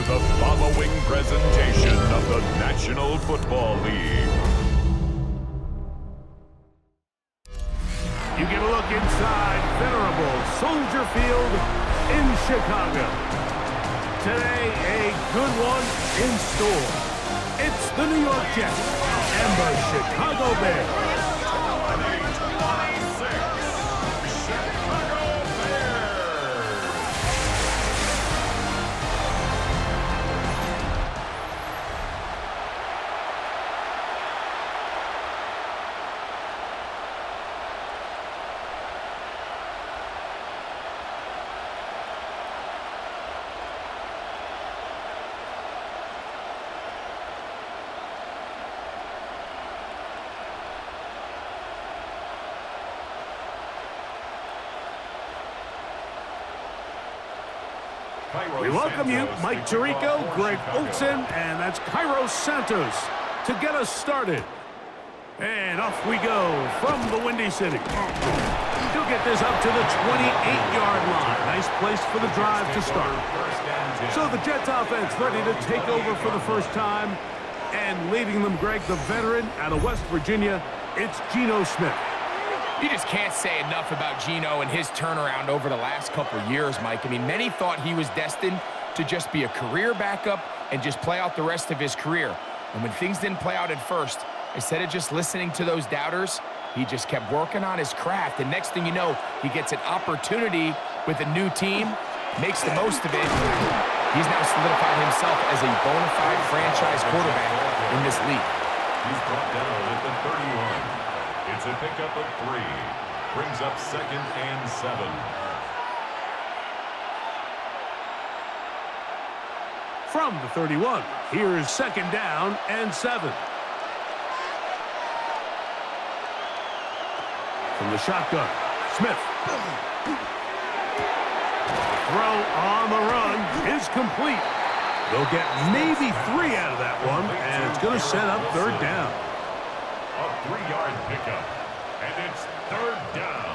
the following presentation of the National Football League. You get a look inside venerable Soldier Field in Chicago. Today, a good one in store. It's the New York Jets and the Chicago Bears. We welcome you, Mike Tirico, Greg Olson, and that's Cairo Santos to get us started. And off we go from the Windy City. He'll get this up to the 28-yard line. Nice place for the drive to start. So the Jets offense ready to take over for the first time. And leading them, Greg, the veteran out of West Virginia, it's Geno Smith. You just can't say enough about Geno and his turnaround over the last couple of years, Mike. I mean, many thought he was destined to just be a career backup and just play out the rest of his career. And when things didn't play out at first, instead of just listening to those doubters, he just kept working on his craft. And next thing you know, he gets an opportunity with a new team, makes the most of it. He's now solidified himself as a bona fide franchise quarterback in this league. He's brought down at the 31. It's a pickup of 3. Brings up 2nd and 7. From the 31, here's 2nd down and 7. From the shotgun, Smith. Throw on the run is complete. They'll get maybe 3 out of that one, and it's going to set up 3rd down. A 3-yard pickup, and it's 3rd down.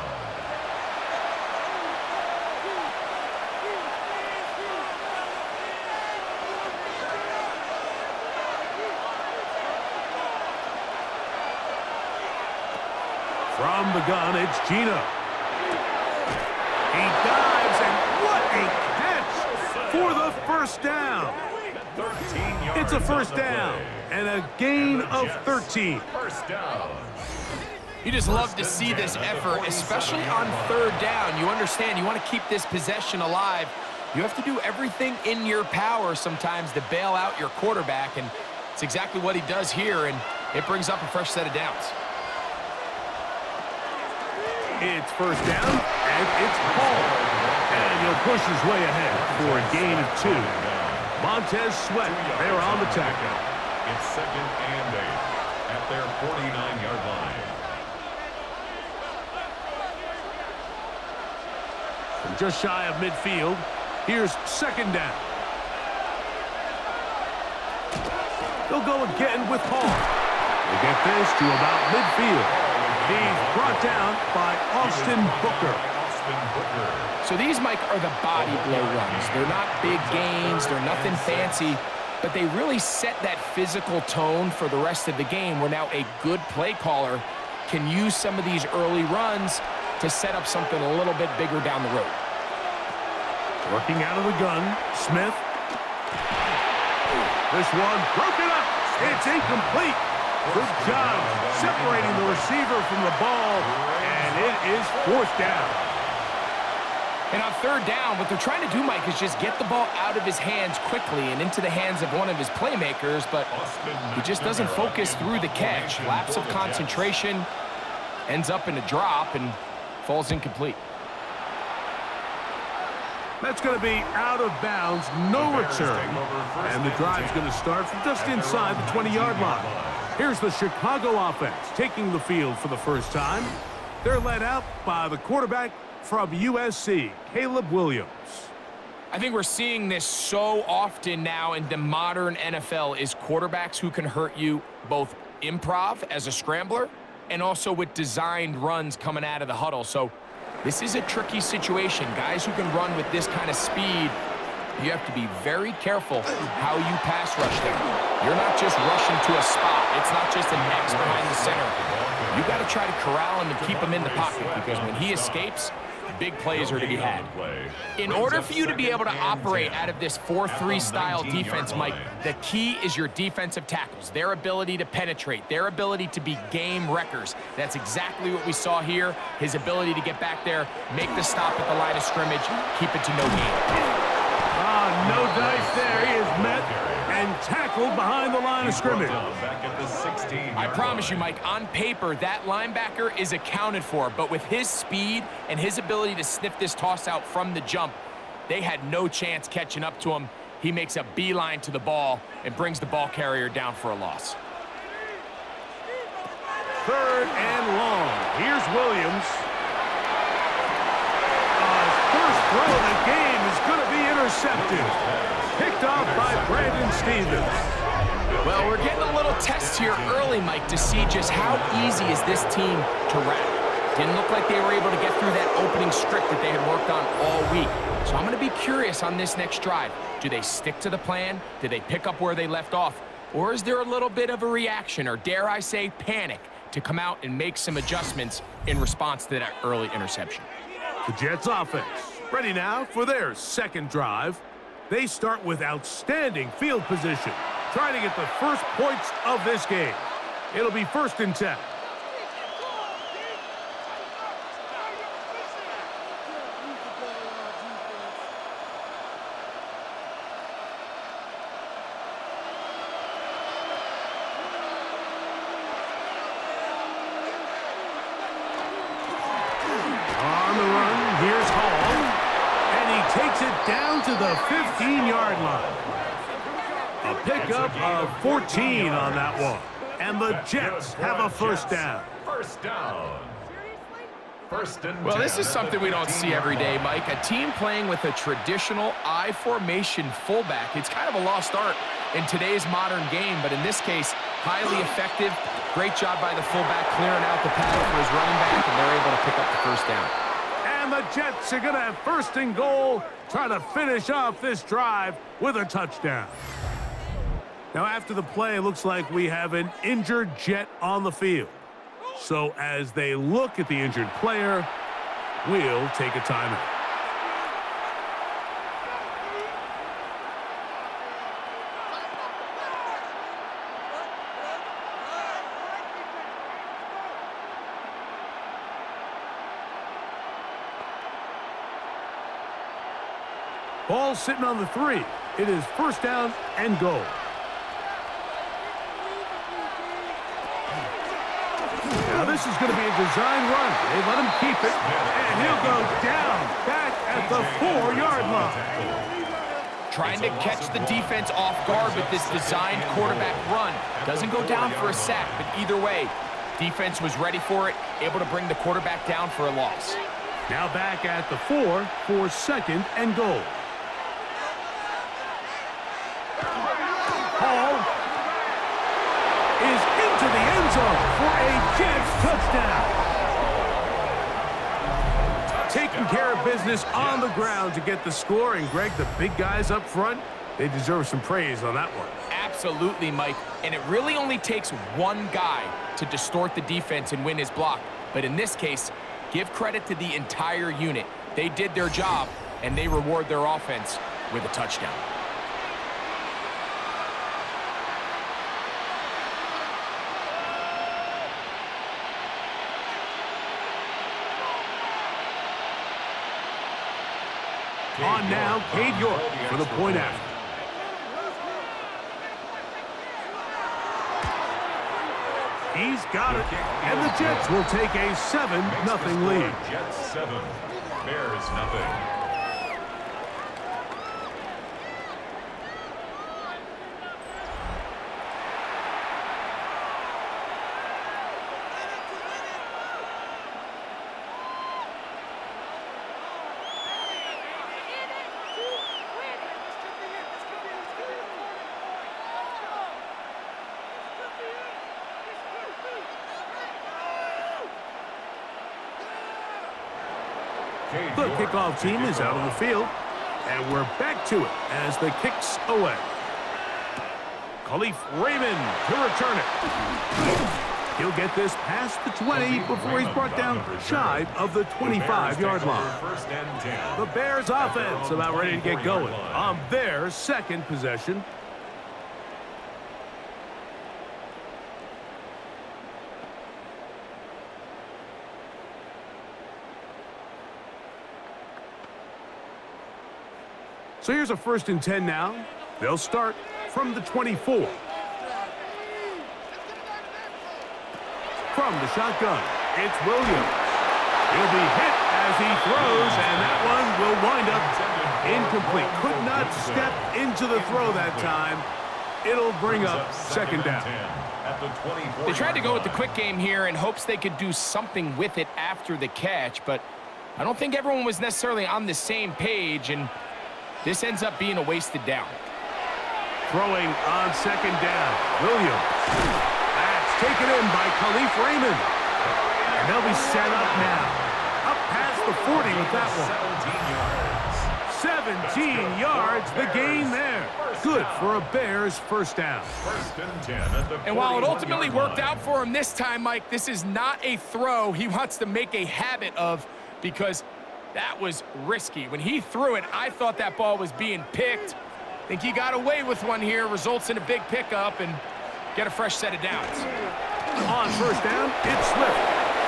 From the gun, it's Geno. He dives, and what a catch for the 1st down. 13 yards. It's a 1st down and a gain of 13. 1st down. You just love to see this effort, especially on 3rd down. You understand, you want to keep this possession alive. You have to do everything in your power sometimes to bail out your quarterback, and it's exactly what he does here, and it brings up a fresh set of downs. It's 1st down, and it's Paul. And he'll push his way ahead for a gain of 2. Montez Sweat, they're on the tackle. It's 2nd and 8 at their 49-yard line. From just shy of midfield, here's 2nd down. They'll go again with Hall. They get this to about midfield. He's brought down by Austin Booker. So these, Mike, are the body blow runs. They're not big gains. They're nothing fancy. But they really set that physical tone for the rest of the game where now a good play caller can use some of these early runs to set up something a little bit bigger down the road. Working out of the gun, Smith. This one broken up. It's incomplete. Good job separating the receiver from the ball, and it is 4th down. And on 3rd down, what they're trying to do, Mike, is just get the ball out of his hands quickly and into the hands of one of his playmakers, but he just doesn't focus through the catch. Lapse of concentration, ends up in a drop, and falls incomplete. That's going to be out of bounds, no return, and the drive's going to start from just inside the 20-yard line. Here's the Chicago offense taking the field for the first time. They're led out by the quarterback from USC, Caleb Williams. I think we're seeing this so often now in the modern NFL is quarterbacks who can hurt you both improv as a scrambler and also with designed runs coming out of the huddle. So this is a tricky situation. Guys who can run with this kind of speed you have to be very careful how you pass rush them. You're not just rushing to a spot. It's not just an X behind the center. You got to try to corral him and keep him in the pocket, because when he escapes, big plays are to be had. In order for you to be able to operate out of this 4-3 style defense, Mike, the key is your defensive tackles, their ability to penetrate, their ability to be game wreckers. That's exactly what we saw here. His ability to get back there, make the stop at the line of scrimmage, keep it to no gain. No dice there. He is met and tackled behind the line of scrimmage. I promise you, Mike, on paper, that linebacker is accounted for, but with his speed and his ability to sniff this toss out from the jump, they had no chance catching up to him. He makes a beeline to the ball and brings the ball carrier down for a loss. 3rd and long. Here's Williams. First throw of the game is going to be intercepted. Picked off by Brandon Stevens. Well, we're getting a little test here early, Mike, to see just how easy is this team to wrap. Didn't look like they were able to get through that opening script that they had worked on all week. So I'm going to be curious on this next drive. Do they stick to the plan? Do they pick up where they left off? Or is there a little bit of a reaction, or dare I say panic, to come out and make some adjustments in response to that early interception? The Jets offense ready now for their second drive. They start with outstanding field position, trying to get the first points of this game. It'll be 1st and 10. On the run, here's Hall, and he takes it down to the 15-yard line. A pickup of 14 on that one, and the Jets have a first down. First down. Well, this is something we don't see every day, Mike. A team playing with a traditional I formation fullback. It's kind of a lost art in today's modern game, but in this case, highly effective. Great job by the fullback clearing out the path for his running back, and they're able to pick up the first down. And the Jets are going to have 1st and goal, trying to finish off this drive with a touchdown. Now, after the play, it looks like we have an injured Jet on the field. So as they look at the injured player, we'll take a timeout. Ball sitting on the 3. It is 1st down and goal. Now this is going to be a design run. They let him keep it, and he'll go down back at the 4-yard line. Trying to catch the defense off guard with this designed quarterback run. Doesn't go down for a sack, but either way, defense was ready for it, able to bring the quarterback down for a loss. Now back at the 4 for 2nd and goal. Hall is into the end zone for a Jets touchdown. Taking care of business on the ground to get the score. And, Greg, the big guys up front, they deserve some praise on that one. Absolutely, Mike. And it really only takes one guy to distort the defense and win his block. But in this case, give credit to the entire unit. They did their job, and they reward their offense with a touchdown. On now, Cade York for the point after. He's got it, and the Jets will take a 7-0 lead. Jets 7, Bears nothing. The kickoff team is out on the field, And we're back to it as the kick's away. Khalif Raymond to return it. He'll get this past the 20 before he's brought down shy of the 25-yard line. The Bears offense about ready to get going on their second possession. So here's a 1st and 10 now. They'll start from the 24. From the shotgun, it's Williams. He'll be hit as he throws, and that one will wind up incomplete. Could not step into the throw that time. It'll bring up 2nd down. They tried to go with the quick game here in hopes they could do something with it after the catch, but I don't think everyone was necessarily on the same page, and this ends up being a wasted down. Throwing on 2nd down, Williams. That's taken in by Khalif Raymond. And they'll be set up now. Up past the 40 with that one. 17 yards, the gain there. Good for a Bears 1st down. And while it ultimately worked out for him this time, Mike, this is not a throw he wants to make a habit of, because that was risky. When he threw it, I thought that ball was being picked. I think he got away with one here, results in a big pickup, and get a fresh set of downs. On 1st down, it's Swift.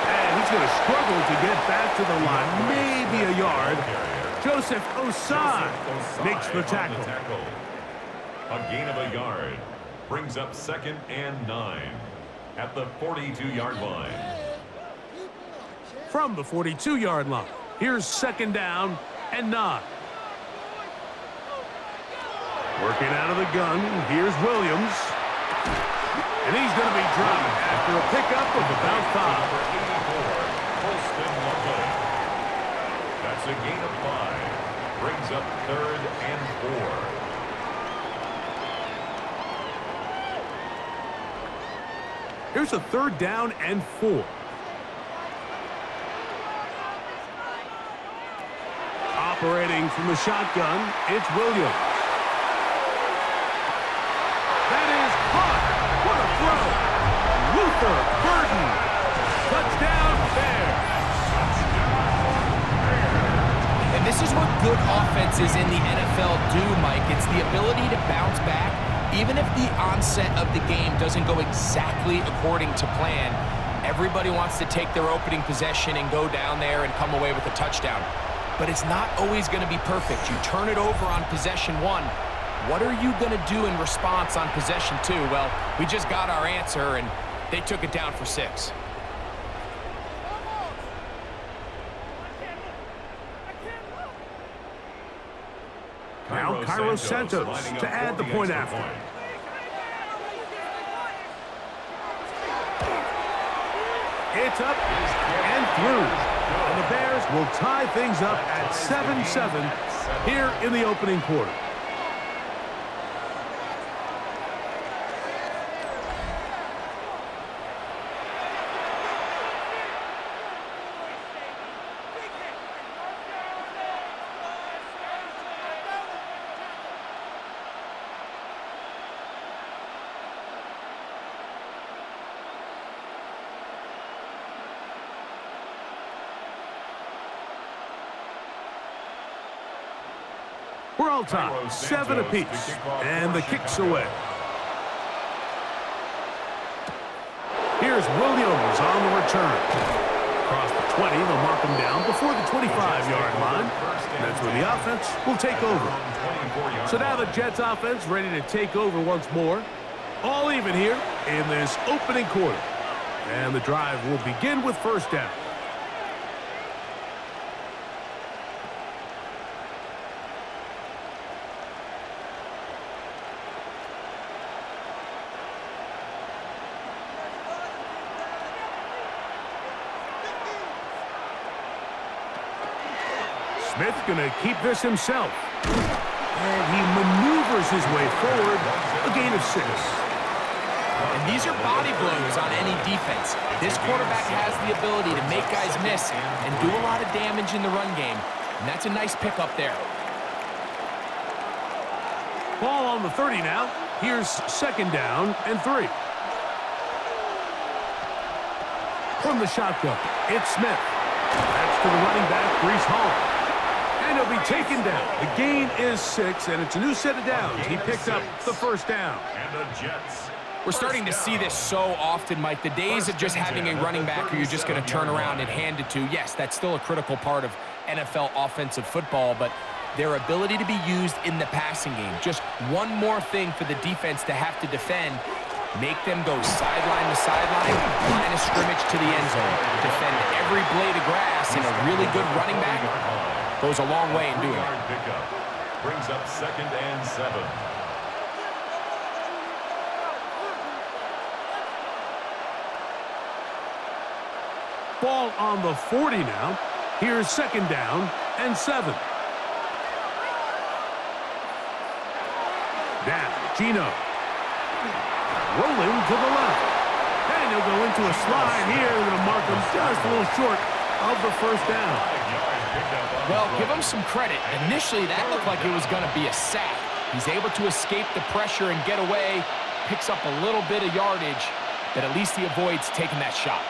And he's going to struggle to get back to the line, maybe a yard. Joseph Osai makes the tackle. A gain of a yard brings up 2nd and 9 at the 42-yard line. From the 42-yard line, here's 2nd down and 9. Working out of the gun, here's Williams. And he's going to be dropped after a pickup of about 5. That's a gain of 5. Brings up 3rd and 4. Here's a 3rd down and 4. Operating from the shotgun, it's Williams. That is caught. What a throw. Luther Burden. Touchdown Bears. And this is what good offenses in the NFL do, Mike. It's the ability to bounce back, even if the onset of the game doesn't go exactly according to plan. Everybody wants to take their opening possession and go down there and come away with a touchdown. But it's not always going to be perfect. You turn it over on possession 1. What are you going to do in response on possession 2? Well, we just got our answer, and they took it down for 6. Now Cairo Santos to add the point after. It's up and through. And the Bears will tie things up at 7-7 here in the opening quarter. We're all tied, 7 apiece, and the kick's away. Here's Williams on the return. Across the 20, they'll mark him down before the 25-yard line. And that's where the offense will take over. So now the Jets offense ready to take over once more. All even here in this opening quarter. And the drive will begin with 1st down. Smith going to keep this himself. And he maneuvers his way forward, a gain of 6. And these are body blows on any defense. This quarterback has the ability to make guys miss and do a lot of damage in the run game. And that's a nice pickup there. Ball on the 30 now. Here's second down and 3. From the shotgun, it's Smith. That's to the running back, Brees Hall. And he'll be taken down. The gain is 6, and it's a new set of downs. He picked up the first down. And the Jets. We're starting to see this so often, Mike. The days of just having a running back who you're just going to turn around and hand it to, yes, that's still a critical part of NFL offensive football, but their ability to be used in the passing game, just one more thing for the defense to have to defend, make them go sideline to sideline, line of scrimmage to the end zone, defend every blade of grass, and a really good running back goes a long way in doing it. Pickup brings up second and 7. Ball on the 40 now. Here's second down and 7. Now, Gino. Rolling to the left. And he'll go into a slide here. They're going to mark him just a little short of the first down. Well, give him some credit. Initially, that looked like it was going to be a sack. He's able to escape the pressure and get away, picks up a little bit of yardage, but at least he avoids taking that shot.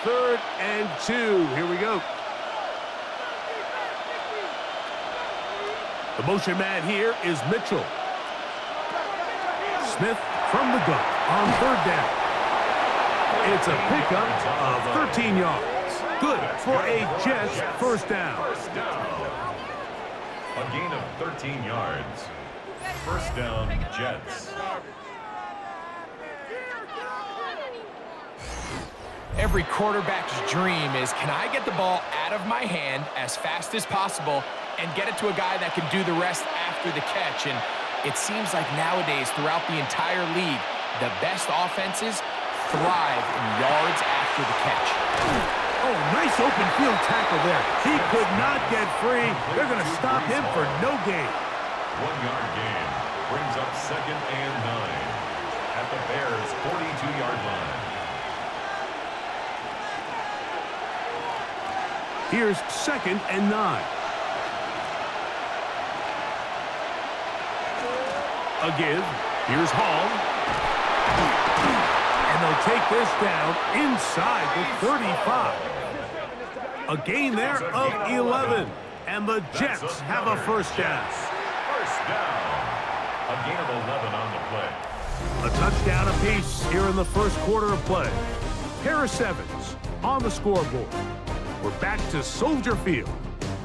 3rd and 2. Here we go. The motion man here is Mitchell. Smith from the gun on 3rd down. It's a pickup of 13 yards. Good for a Jets first down. A gain of 13 yards. First down, Jets. Every quarterback's dream is, can I get the ball out of my hand as fast as possible and get it to a guy that can do the rest after the catch? And it seems like nowadays, throughout the entire league, the best offenses thrive in yards after the catch. Oh, nice open field tackle there. He could not get free. They're going to stop him for no gain. 1-yard gain brings up second and 9 at the Bears' 42-yard line. Here's second and 9. A give. Here's Hall. And they'll take this down inside the 35. A gain there of 11. And the Jets have a first down. First down. A gain of 11 on the play. A touchdown apiece here in the first quarter of play. Pair of 7s on the scoreboard. We're back to Soldier Field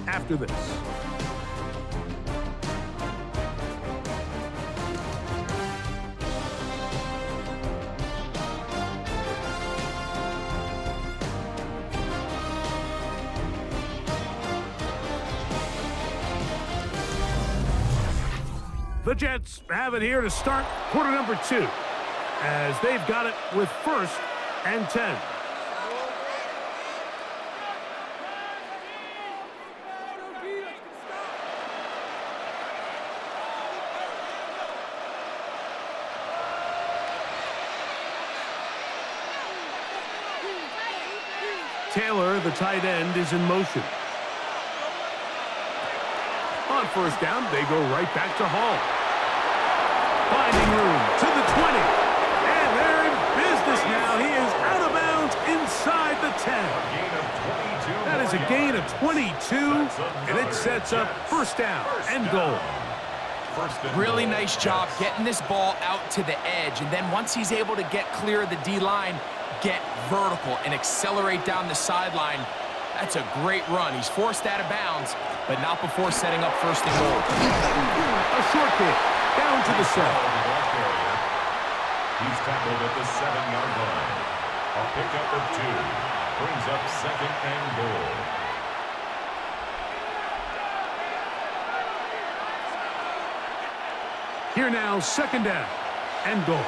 after this. The Jets have it here to start quarter number 2 as they've got it with 1st and 10. Taylor, the tight end, is in motion. On first down, they go right back to Hall. Finding room to the 20. And they're in business now. He is out of bounds inside the 10. That is a gain of 22, and it sets up first down and goal. Really nice job getting this ball out to the edge, and then once he's able to get clear of the D-line, get vertical and accelerate down the sideline. That's a great run. He's forced out of bounds, but not before setting up first and goal. A short kick down to the 7. He's tackled at the 7-yard line. A pickup of 2 brings up second and goal. Here now, second down and goal.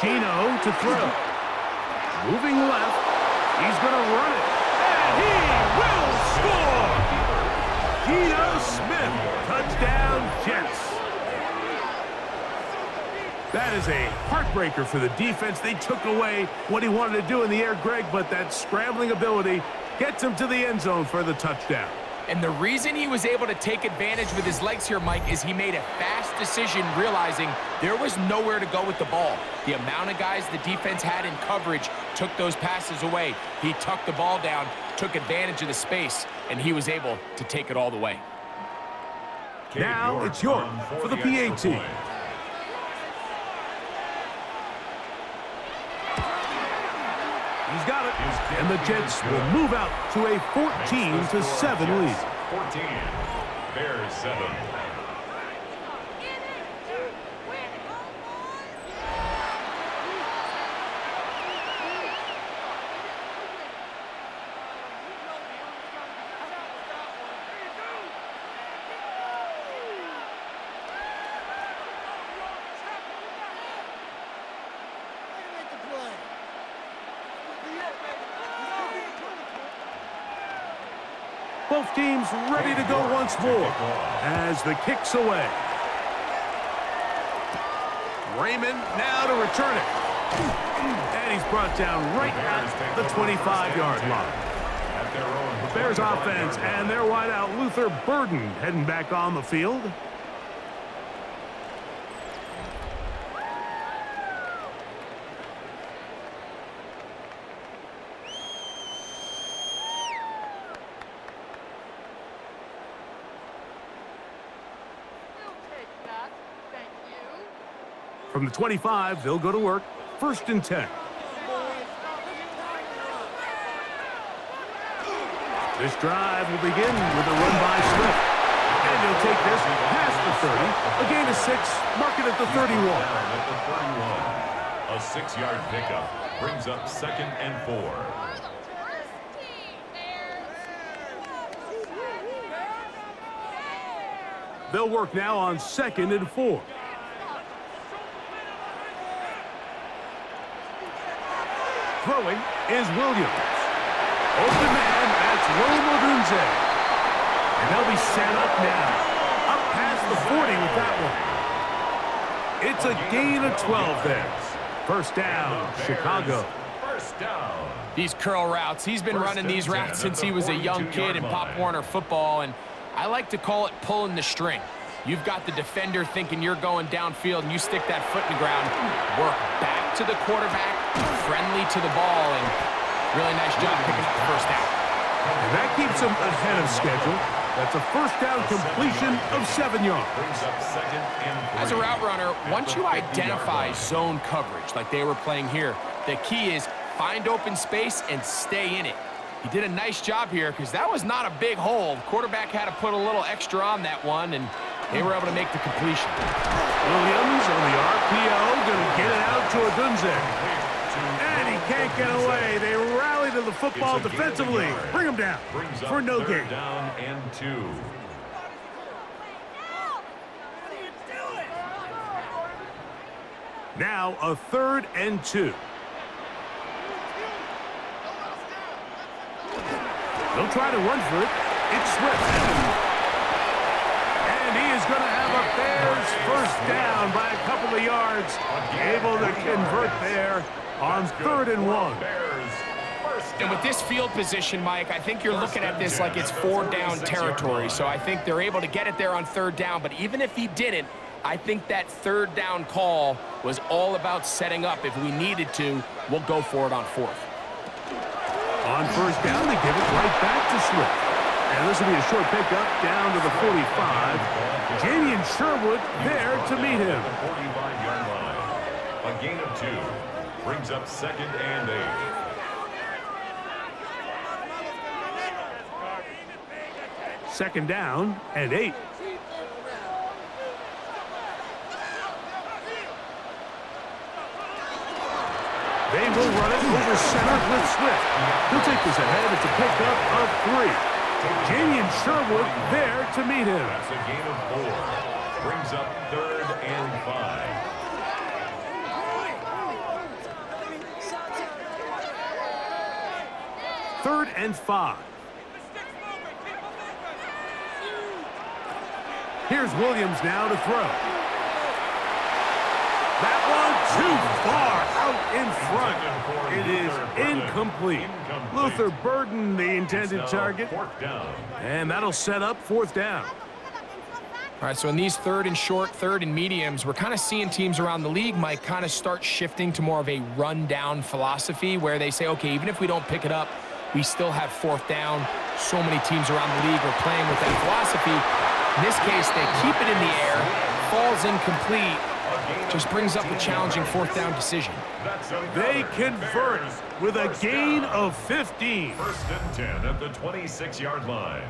Gino to throw. Moving left. He's going to run it. And he will score! Gino Smith. Touchdown, Jets. That is a heartbreaker for the defense. They took away what he wanted to do in the air, Greg, but that scrambling ability gets him to the end zone for the touchdown. And the reason he was able to take advantage with his legs here, Mike, is he made a fast decision realizing there was nowhere to go with the ball. The amount of guys the defense had in coverage took those passes away. He tucked the ball down, took advantage of the space, and he was able to take it all the way. Now it's York for the PA team. He's got it, and the Jets will move out to a 14-7 lead. 14, Bears 7. Both teams ready to go once more as the kick's away. Raymond now to return it. And he's brought down right at the 25-yard line. The Bears offense and their wideout Luther Burden heading back on the field. From the 25, they'll go to work. 1st and 10. This drive will begin with a run by Swift. And he'll take this past the 30. A gain of 6, mark it at the 31. A 6-yard pickup brings up 2nd and 4. They'll work now on 2nd and 4. Throwing is Williams. Open man, that's Rome Odunze. And they'll be set up now. Up past the 40 with that one. It's a gain of 12 there. 1st down, Chicago. 1st down. These curl routes, he's been running these routes since he was a young kid in Pop Warner football, and I like to call it pulling the string. You've got the defender thinking you're going downfield, and you stick that foot in the ground, work back to the quarterback, friendly to the ball, and really nice job picking up the 1st down. And that keeps him ahead of schedule. That's a 1st down completion of 7 yards. As a route runner, once you identify zone coverage like they were playing here, the key is find open space and stay in it. He did a nice job here because that was not a big hole. The quarterback had to put a little extra on that one, and they were able to make the completion. Williams on the RPO, going to get it out to Odunze. And he can't get away. They rally to the football defensively. Bring him down for no gain. Down and 2. Now a 3rd and 2. They'll try to run for it. It's Swift. And he is going to have a Bears 1st down by a couple of yards. Able to convert there on 3rd and 1. And with this field position, Mike, I think you're looking at this like it's 4-down territory. So I think they're able to get it there on 3rd down. But even if he didn't, I think that 3rd down call was all about setting up. If we needed to, we'll go for it on 4th. On 1st down, they give it right back to Swift. And this will be a short pickup down to the 45. Jamie and Sherwood there to meet him. 45-yard line. A gain of 2 brings up 2nd and 8. Second down and 8. They will run it over center with Swift. He'll take this ahead. It's a pickup of 3. Jamie and Sherwood there to meet him. That's a gain of 4. Brings up 3rd and 5. Third and 5. Here's Williams now to throw. That one too far out in front. It is incomplete. Luther Burden, the intended target. And that'll set up fourth down. All right, so in these third and short, third and mediums, we're kind of seeing teams around the league, Mike, kind of start shifting to more of a run-down philosophy where they say, okay, even if we don't pick it up, we still have fourth down. So many teams around the league are playing with that philosophy. In this case, they keep it in the air, falls incomplete, just brings up a challenging fourth down decision. They convert with a gain of 15. First and 10 at the 26-yard line.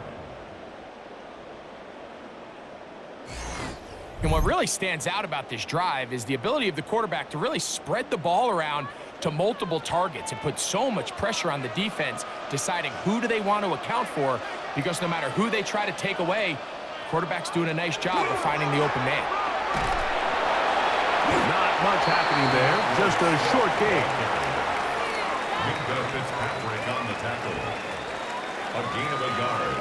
And what really stands out about this drive is the ability of the quarterback to really spread the ball around to multiple targets. It puts so much pressure on the defense, deciding who do they want to account for, because no matter who they try to take away, the quarterback's doing a nice job of finding the open man. Not much happening there, just a short gain. Minka Fitzpatrick on the tackle. A gain of a yard.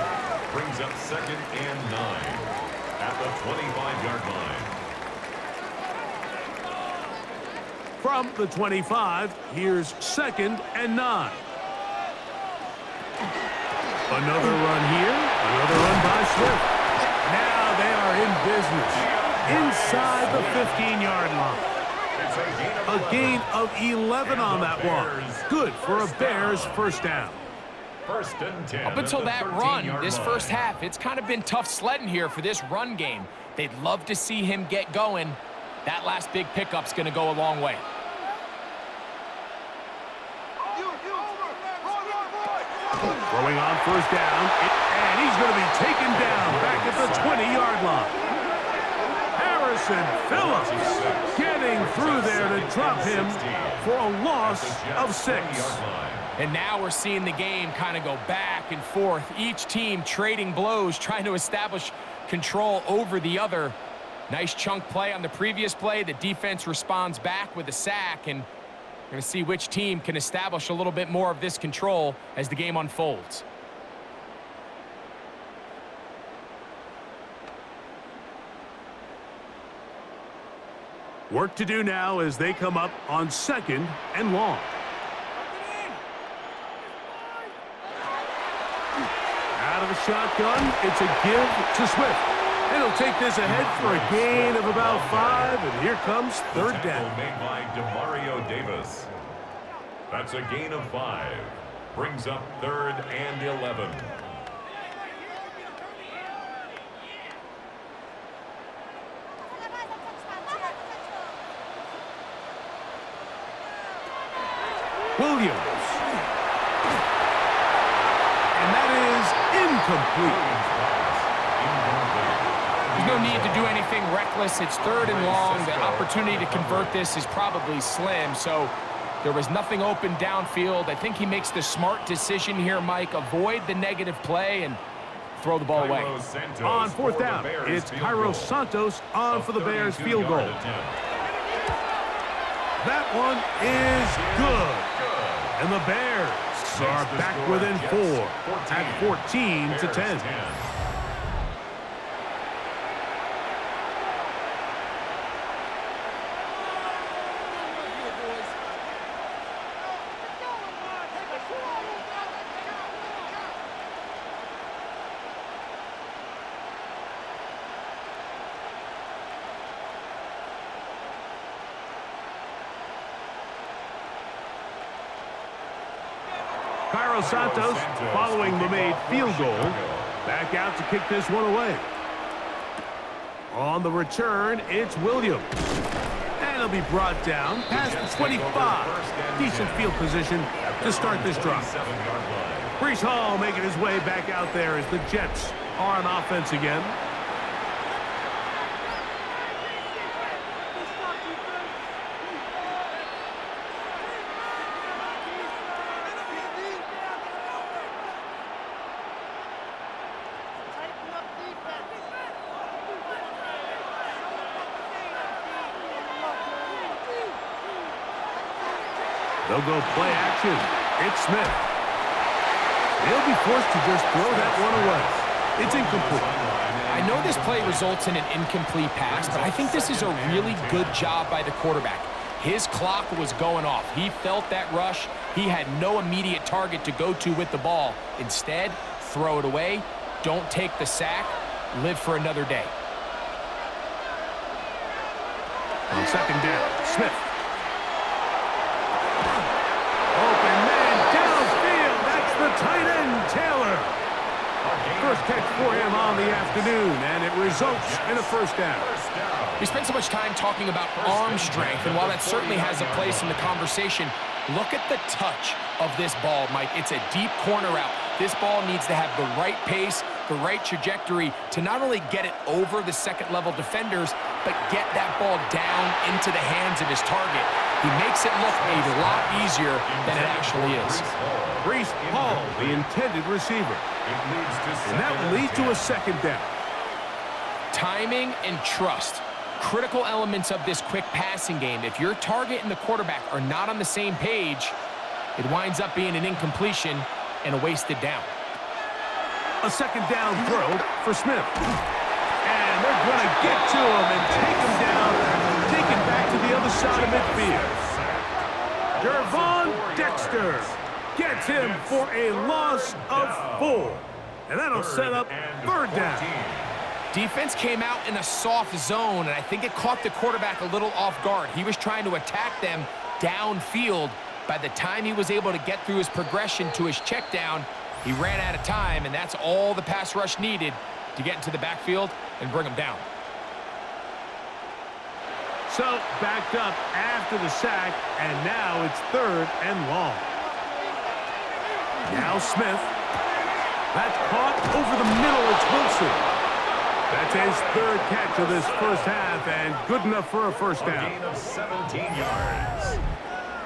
Brings up second and 9 at the 25-yard line. From the 25, here's second and 9. Another run here, another run by Swift. Now they are in business inside the 15-yard line. A gain of 11 on that one. Good for a Bears first down. First and 10. Up until that run, this first half, it's kind of been tough sledding here for this run game. They'd love to see him get going. That last big pickup's going to go a long way. Throwing on first down, and he's going to be taken down back at the 20-yard line. Harrison Phillips getting through there to drop him for a loss of 6. And now we're seeing the game kind of go back and forth. Each team trading blows, trying to establish control over the other. Nice chunk play on the previous play. The defense responds back with a sack, and we're going to see which team can establish a little bit more of this control as the game unfolds. Work to do now as they come up on second and long. Out of the shotgun, it's a give to Swift. And he'll take this ahead for a gain of about 5, and here comes third down. Made by DeMario Davis. That's a gain of 5. Brings up third and 11. Williams. And that is incomplete. There's no need to do anything reckless. It's third and long. The opportunity to convert this is probably slim, so there was nothing open downfield. I think he makes the smart decision here, Mike. Avoid the negative play and throw the ball away. On fourth down, it's Cairo Santos on for the Bears field goal. That one is good. And the Bears are back within 4 at 14-10. Cairo Santos, following the made field goal, back out to kick this one away. On the return, it's Williams. And he'll be brought down past the 25. Decent field position to start this drive. Breece Hall making his way back out there as the Jets are on offense again. They'll go play action. It's Smith. He'll be forced to just throw that one away. It's incomplete. I I know this play results in an incomplete pass, but I think this is a really good job by the quarterback. His clock was going off. He felt that rush. He had no immediate target to go to with the ball. Instead, throw it away. Don't take the sack. Live for another day. On second down, Smith. Open man downfield. That's the tight end, Taylor. First catch for him on the afternoon, and it results in a first down. We spent so much time talking about arm strength, and while that certainly has a place in the conversation, look at the touch of this ball, Mike. It's a deep corner route. This ball needs to have the right pace, the right trajectory to not only get it over the second-level defenders, but get that ball down into the hands of his target. He makes it look a lot easier than it actually is. Breece Hall, the intended receiver. And that will lead to a second down. Timing and trust. Critical elements of this quick passing game. If your target and the quarterback are not on the same page, it winds up being an incompletion and a wasted down. A second down throw for Smith. And they're going to get to him and take him down, take him back to the other side of midfield. Gervon Dexter gets him for a loss of 4. And that'll set up third down. Defense came out in a soft zone, and I think it caught the quarterback a little off guard. He was trying to attack them downfield. By the time he was able to get through his progression to his check down, he ran out of time, and that's all the pass rush needed to get into the backfield and bring him down. So, backed up after the sack, and now it's third and long. Now Smith. That's caught over the middle. It's Wilson. That's his third catch of this first half, and good enough for a first down. A gain of 17 yards.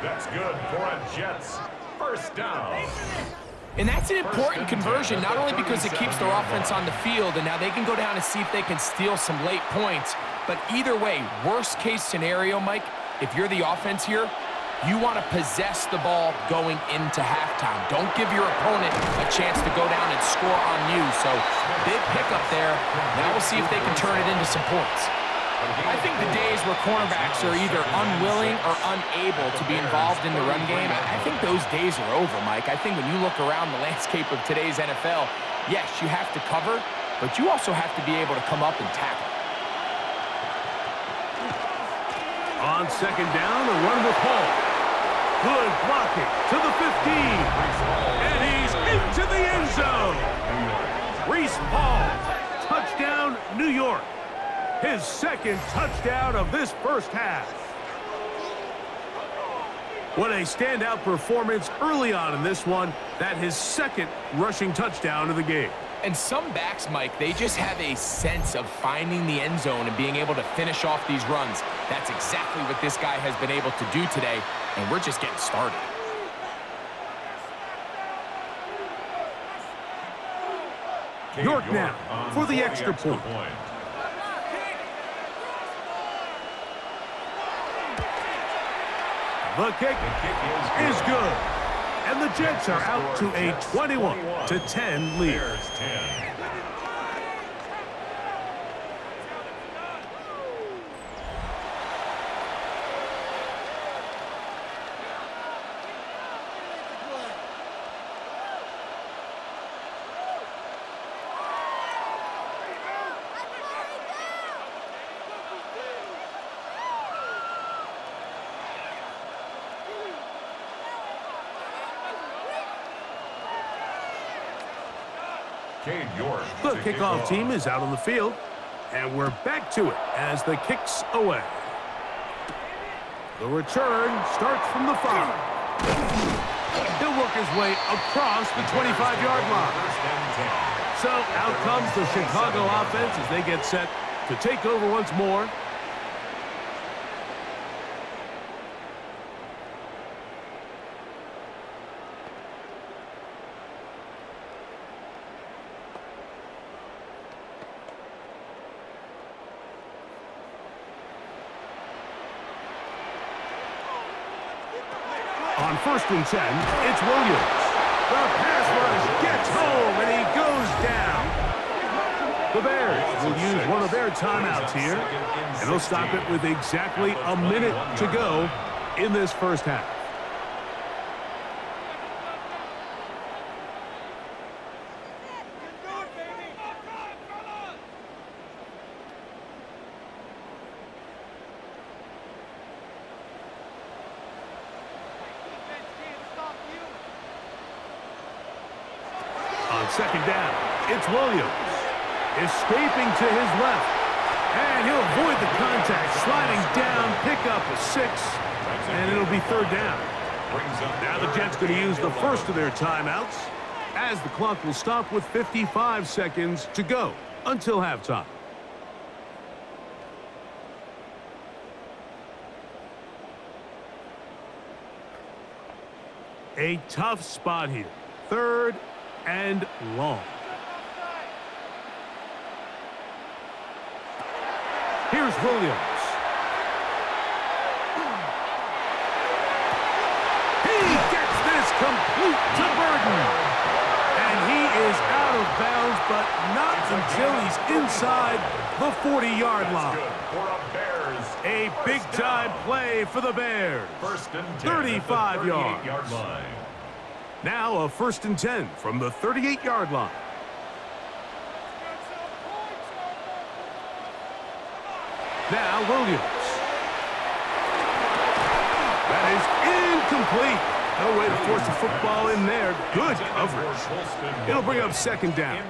That's good for a Jets first down. And that's an important conversion, not only because it keeps their offense on the field, and now they can go down and see if they can steal some late points, but either way, worst case scenario, Mike, if you're the offense here, you want to possess the ball going into halftime. Don't give your opponent a chance to go down and score on you. So, big pickup there. Now we'll see if they can turn it into some points. I think the days where cornerbacks are either unwilling or unable to be involved in the run game, I think those days are over, Mike. I think when you look around the landscape of today's NFL, yes, you have to cover, but you also have to be able to come up and tackle. On second down, a run with Hall. Good blocking to the 15. And he's into the end zone. Breece Hall, touchdown, New York. His second touchdown of this first half. What a standout performance early on in this one. That his second rushing touchdown of the game. And some backs, Mike, they just have a sense of finding the end zone and being able to finish off these runs. That's exactly what this guy has been able to do today, and we're just getting started. York now for the extra point. The kick is good. And the Jets are out to a 21-10 lead. The kickoff team is out on the field, and we're back to it as the kick's away. The return starts from the 5. He'll work his way across the 25-yard line. So out comes the Chicago offense as they get set to take over once more. On 1st and 10, it's Williams. The pass rush gets home, and he goes down. The Bears will of their timeouts here, and they'll stop it with exactly a minute to go in this first half. On second down, it's Williams. Escaping to his left. And he'll avoid the contact. Sliding down, pick up a 6. And it'll be third down. Now the Jets going to use the first of their timeouts, as the clock will stop with 55 seconds to go until halftime. A tough spot here. Third and long. Here's Williams. He gets this complete to Burden. And he is out of bounds, but not until he's inside the 40-yard line. A big-time play for the Bears. 35 yards. Now a 1st and 10 from the 38-yard line. Now Williams. That is incomplete. No way to force the football in there. Good coverage. It'll bring up 2nd down.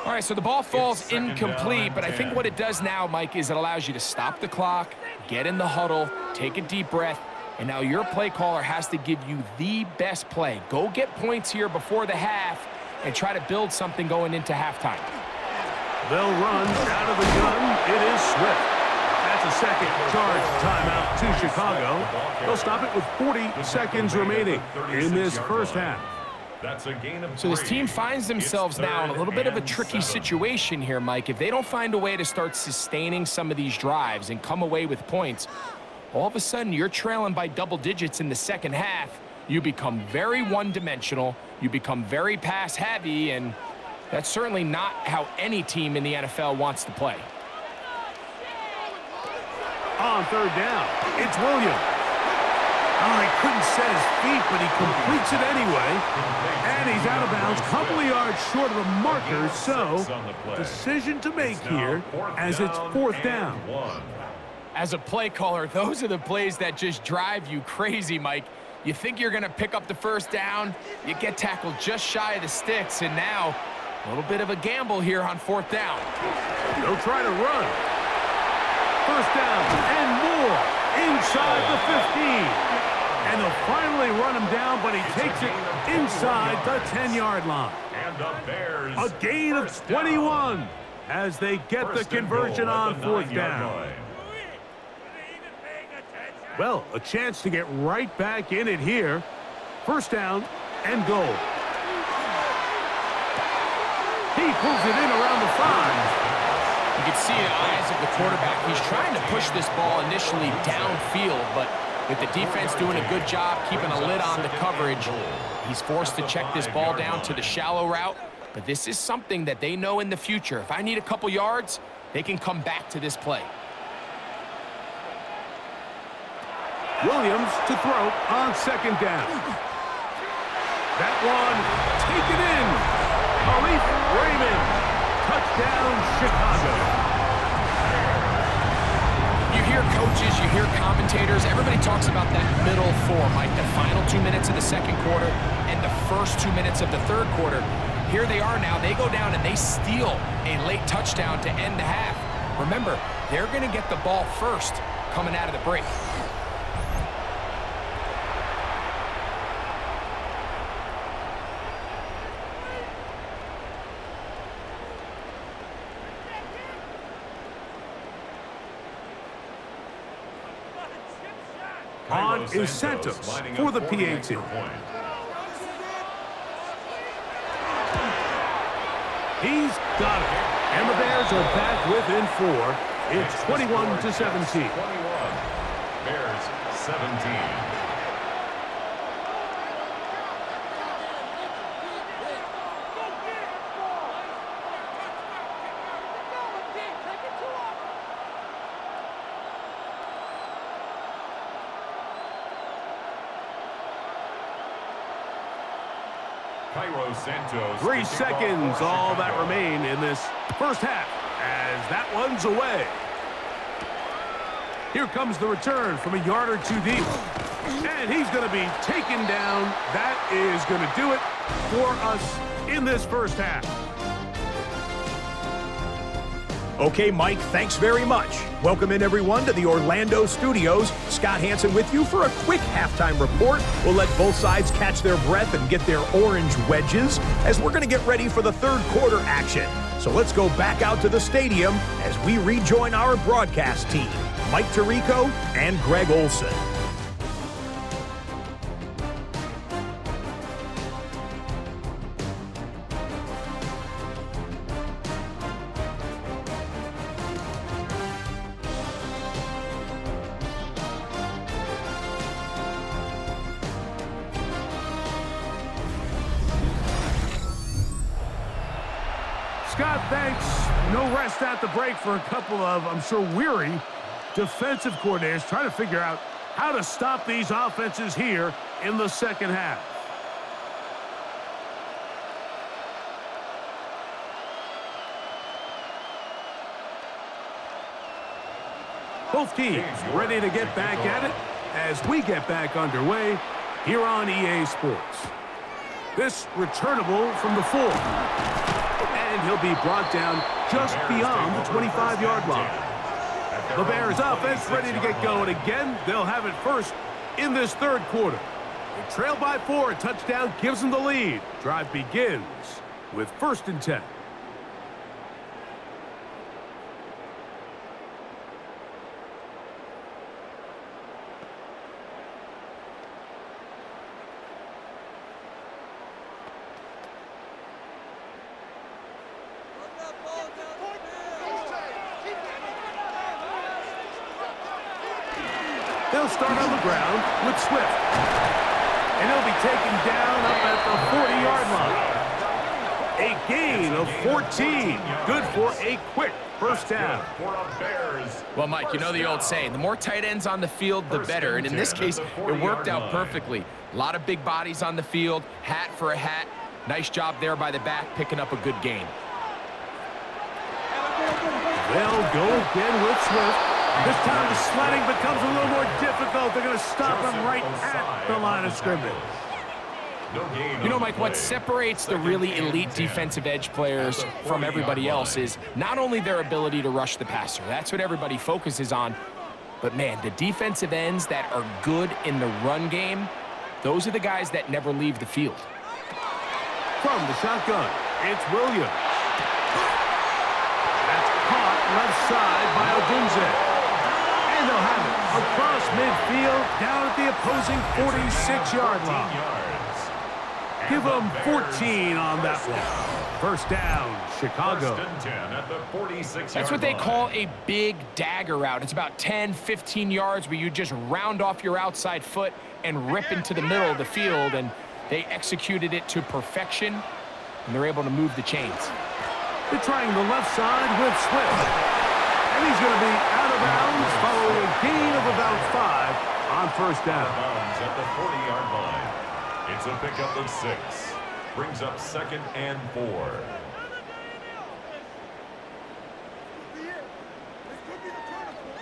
All right, so the ball falls incomplete, but I think what it does now, Mike, is it allows you to stop the clock, get in the huddle, take a deep breath, and now your play caller has to give you the best play. Go get points here before the half and try to build something going into halftime. They'll run out of the gun. It is Swift. That's a second charge timeout to Chicago. They'll stop it with 40 seconds remaining in this first half. So this team finds themselves now in a little bit of a tricky situation here, Mike. If they don't find a way to start sustaining some of these drives and come away with points, all of a sudden you're trailing by double digits in the second half. You become very one-dimensional. You become very pass-heavy, and that's certainly not how any team in the NFL wants to play. On third down, it's Williams. Oh, he couldn't set his feet, but he completes it anyway. And he's out of bounds, a couple of yards short of the marker, so decision to make here as it's 4th down. As a play caller, those are the plays that just drive you crazy, Mike. You think you're going to pick up the 1st down, you get tackled just shy of the sticks, and now a little bit of a gamble here on 4th down. They'll try to run. 1st down and more inside the 15. And they'll finally run him down, but he takes it inside the 10-yard line. A gain of 21 as they get the conversion on 4th down. Well, a chance to get right back in it here. 1st down and goal. He pulls it in around the 5. You can see in the eyes of the quarterback, he's trying to push this ball initially downfield, but with the defense doing a good job keeping a lid on the coverage, he's forced to check this ball down to the shallow route. But this is something that they know in the future. If I need a couple yards, they can come back to this play. Williams to throw on 2nd down. That one taken in. Khalif Raymond. Touchdown, Chicago. You hear coaches, you hear commentators, everybody talks about that middle 4, Mike, the final 2 minutes of the 2nd quarter and the first 2 minutes of the 3rd quarter. Here they are now. They go down and they steal a late touchdown to end the half. Remember, they're going to get the ball first coming out of the break. On is Santos for the PAT. He's got it. And the Bears are back within 4. It's 21-17. Bears 17. Cairo Santos. 3 seconds, all that remain in this first half, as that one's away. Here comes the return from a yard or two deep. And he's going to be taken down. That is going to do it for us in this first half. Okay, Mike, thanks very much. Welcome in, everyone, to the Orlando studios. Scott Hansen with you for a quick halftime report. We'll let both sides catch their breath and get their orange wedges as we're going to get ready for the third quarter action. So let's go back out to the stadium as we rejoin our broadcast team, Mike Tirico and Greg Olson. Scott, thanks. No rest at the break for a couple of, I'm sure, weary defensive coordinators trying to figure out how to stop these offenses here in the second half. Both teams ready to get back at it as we get back underway here on EA Sports. This returnable from the 4. And he'll be brought down just beyond the 25-yard line. The Bears offense ready to get going again. They'll have it first in this third quarter. They trail by 4. A touchdown gives them the lead. Drive begins with 1st and 10. They'll start on the ground with Swift. And he'll be taken down up at the 40-yard line. A gain of 14. Good for a quick first down. Well, Mike, you know the old saying, the more tight ends on the field, the better. And in this case, it worked out perfectly. A lot of big bodies on the field, hat for a hat. Nice job there by the back, picking up a good gain. They'll go again with Swift. This time the sledding becomes a little more difficult. They're going to stop him right at the line of scrimmage. You know, Mike, what separates the really elite defensive edge players from everybody else is not only their ability to rush the passer. That's what everybody focuses on. But, man, the defensive ends that are good in the run game, those are the guys that never leave the field. From the shotgun, it's Williams. That's caught left side by Odunze. And they'll have it across midfield down at the opposing 46-yard line. Give them 14 on that one. First down, Chicago. That's what they call a big dagger route. It's about 10, 15 yards where you just round off your outside foot and rip into the middle of the field, and they executed it to perfection, and they're able to move the chains. They're trying the left side with Swift. And he's going to be out of bounds following a gain of about 5 on first down. At the 40-yard line. It's a pickup of 6. Brings up 2nd and 4.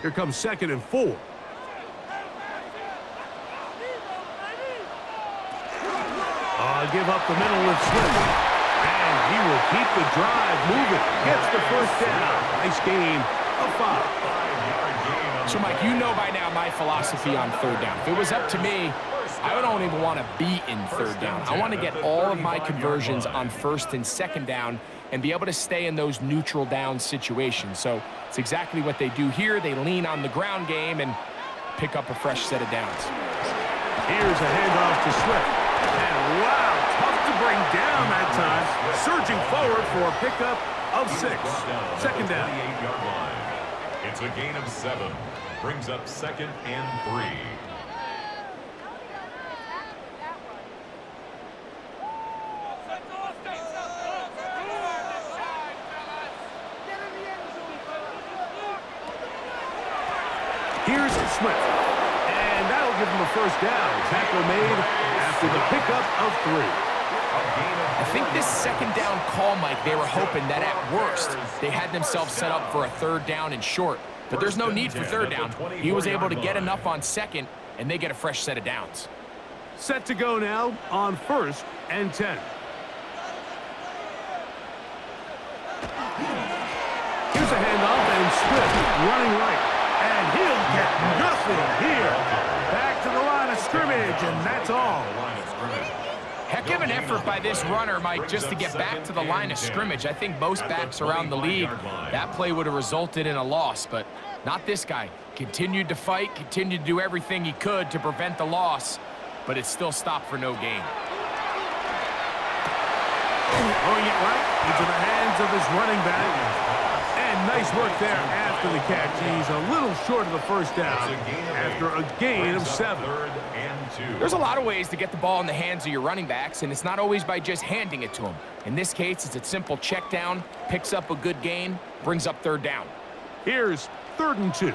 Here comes 2nd and 4. Give up the middle with Swift. And he will keep the drive moving. Gets the first down. Nice gain of 5. So, Mike, you know by now my philosophy on third down. If it was up to me, I don't even want to be in third down. I want to get all of my conversions on 1st and 2nd down and be able to stay in those neutral down situations. So it's exactly what they do here. They lean on the ground game and pick up a fresh set of downs. Here's a handoff to Swift. And wow, tough to bring down that time. Surging forward for a pickup of 6. 2nd down. It's a gain of 7. Brings up 2nd and 3. Here's Swift. And that'll give him a first down. Tackle made after the pickup of 3. I think this second down call, Mike, they were hoping that at worst, they had themselves set up for a third down and short. But there's no need for third down. He was able to get enough on second, and they get a fresh set of downs. Set to go now on 1st and 10. Here's a handoff, and Swift running right. And he'll get nothing here. Back to the line of scrimmage, and that's all. Heck of an effort by this runner, Mike, just to get back to the line of scrimmage. I think most backs around the league, that play would have resulted in a loss, but not this guy. Continued to fight, continued to do everything he could to prevent the loss, but it still stopped for no gain. Throwing it right into the hands of his running back. And nice work there after the catch. He's a little short of the first down after a gain of 7. There's a lot of ways to get the ball in the hands of your running backs, and it's not always by just handing it to them. In this case, it's a simple check down, picks up a good gain, brings up third down. Here's 3rd and 2.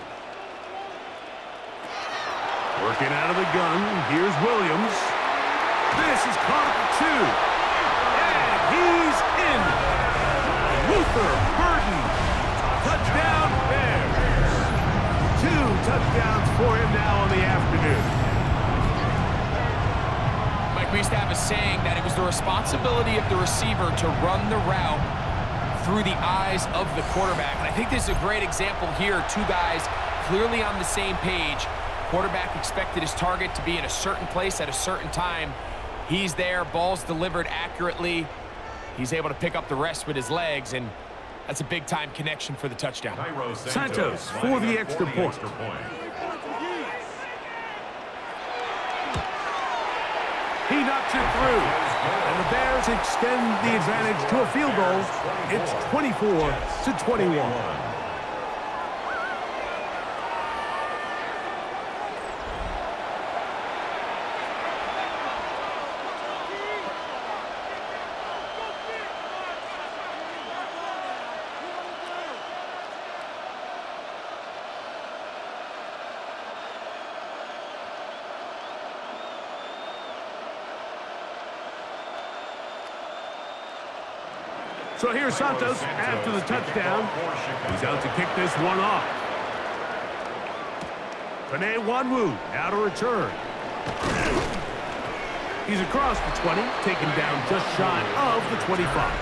Working out of the gun, here's Williams. This is caught for 2. And he's in. Luther Burden. Touchdown Bears. 2 touchdowns for him now on the afternoon. Mike, we used to have a saying that it was the responsibility of the receiver to run the route through the eyes of the quarterback. And I think this is a great example here. 2 guys clearly on the same page. Quarterback expected his target to be in a certain place at a certain time. He's there, ball's delivered accurately. He's able to pick up the rest with his legs, and that's a big-time connection for the touchdown. Santos for the extra point. He knocks it through, and the Bears extend the advantage to a field goal. It's 24-21. So here's Santos after the touchdown. He's out to kick this one off. Panay Wanwu now to return. He's across the 20, taken down just shy of the 25.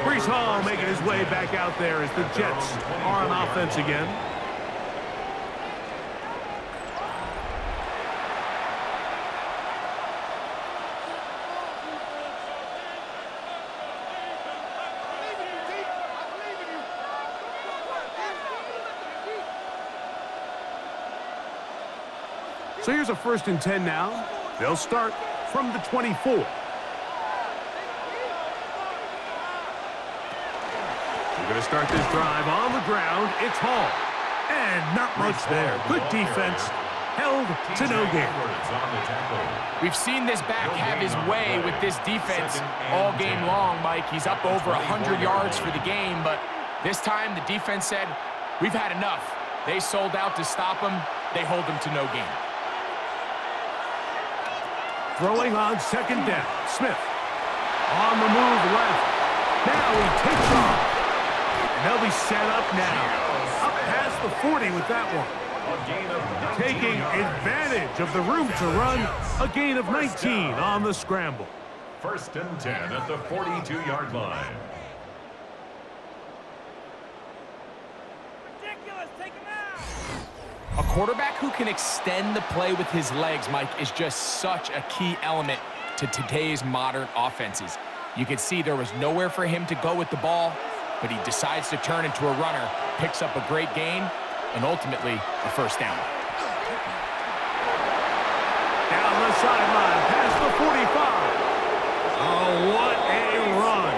Breece Hall making his way back out there as the Jets are on offense again. So here's a 1st and 10 now. They'll start from the 24. We're going to start this drive on the ground. It's Hall. And not much there. Good defense. Held to no gain. We've seen this back have his way with this defense all game long, Mike. He's up over 100 yards for the game, but this time the defense said, we've had enough. They sold out to stop him. They hold him to no gain. Throwing on 2nd down. Smith on the move left. Now he takes off. And they'll be set up now. Up past the 40 with that one. Taking advantage of the room to run. A gain of 19 on the scramble. 1st and 10 at the 42-yard line. A quarterback who can extend the play with his legs, Mike, is just such a key element to today's modern offenses. You can see there was nowhere for him to go with the ball, but he decides to turn into a runner, picks up a great gain, and ultimately a 1st down. Down the sideline, past the 45. Oh, what a run.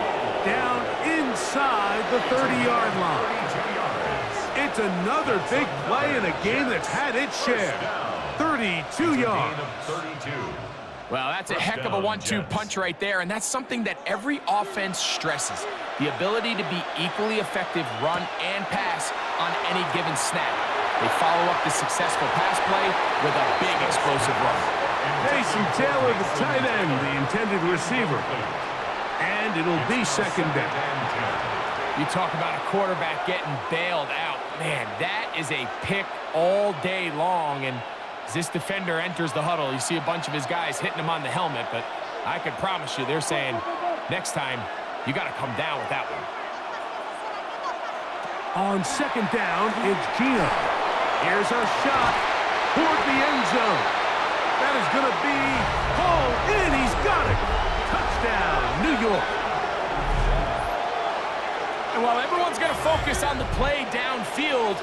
Down inside the 30-yard line. It's another big play in a game that's had its share. 32 yards. Well, that's a heck of a 1-2 punch right there, and that's something that every offense stresses. The ability to be equally effective run and pass on any given snap. They follow up the successful pass play with a big explosive run. Mason Taylor, the tight end, the intended receiver. And it'll be second down. You talk about a quarterback getting bailed out. Man, that is a pick all day long. And as this defender enters the huddle, you see a bunch of his guys hitting him on the helmet. But I can promise you, they're saying, next time, you got to come down with that one. On second down, it's Gino. Here's a shot toward the end zone. That is going to be hauled in. He's got it. Touchdown, New York. And while everyone's going to focus on the play downfield,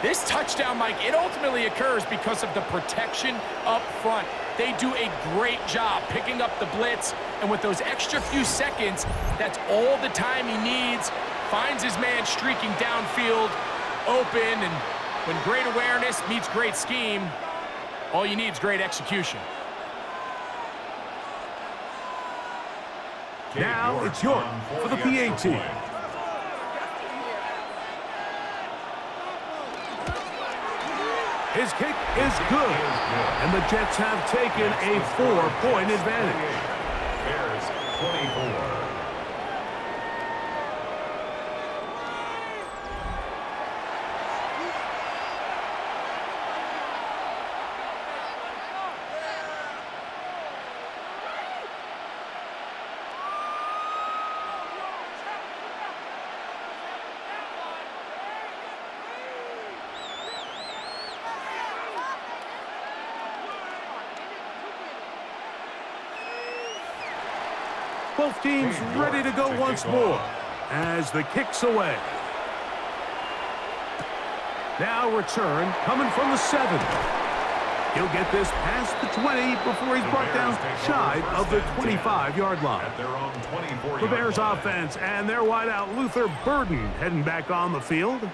this touchdown, Mike, it ultimately occurs because of the protection up front. They do a great job picking up the blitz, and with those extra few seconds, that's all the time he needs. Finds his man streaking downfield, open, and when great awareness meets great scheme, all you need is great execution. Now it's York for the PAT. His kick is good, and the Jets have taken a 4-point advantage. Bears 24. Both teams ready to go once more as the kick's away. Now return coming from the 7. He'll get this past the 20 before he's brought down shy of the 25-yard line. The Bears offense and their wideout Luther Burden heading back on the field.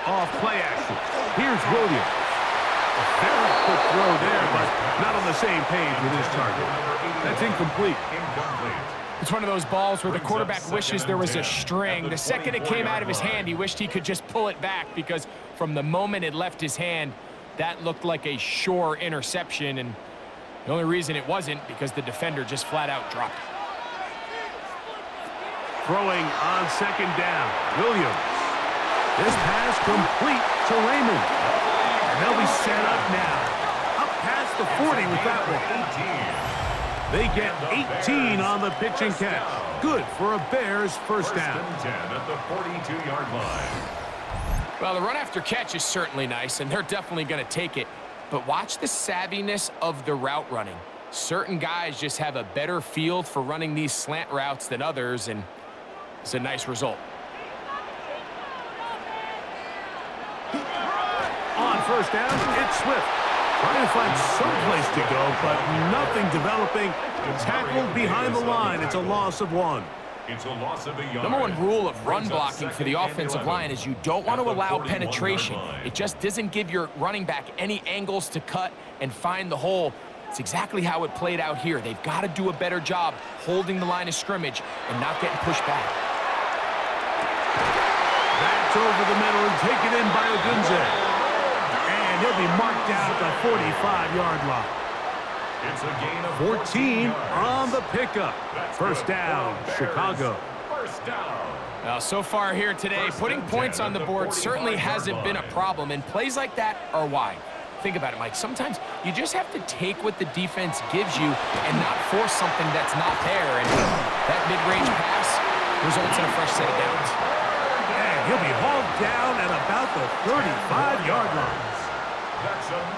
Off play action. Here's Williams. A very quick throw there, but not on the same page with his target. That's incomplete. It's one of those balls where the quarterback wishes there was a string. The second it came out of his hand, he wished he could just pull it back because from the moment it left his hand, that looked like a sure interception. And the only reason it wasn't because the defender just flat out dropped it. Throwing on second down. Williams. This pass complete to Raymond. And they'll be set up now. Up past the 40 with that one. They get 18 on the pitch and catch. Good for a Bears first down. 10 at the 42-yard line. Well, the run after catch is certainly nice, and they're definitely going to take it. But watch the savviness of the route running. Certain guys just have a better feel for running these slant routes than others, and it's a nice result. On first down, it's Swift. Trying to find some place to go, but nothing developing. Tackled behind the line. It's a loss of 1. It's a loss of a yard. Number one rule of run blocking for the offensive line is you don't want to allow penetration. It just doesn't give your running back any angles to cut and find the hole. It's exactly how it played out here. They've got to do a better job holding the line of scrimmage and not getting pushed back. That's over the middle and taken in by Odunze. And he'll be marked down at the 45-yard line. It's a gain of 14 on the pickup. First down, Chicago. First down. Now, so far here today, putting points on the board certainly hasn't been a problem, and plays like that are why. Think about it, Mike. Sometimes you just have to take what the defense gives you and not force something that's not there, and that mid-range pass results in a fresh set of downs. And he'll be hauled down at about the 35-yard line.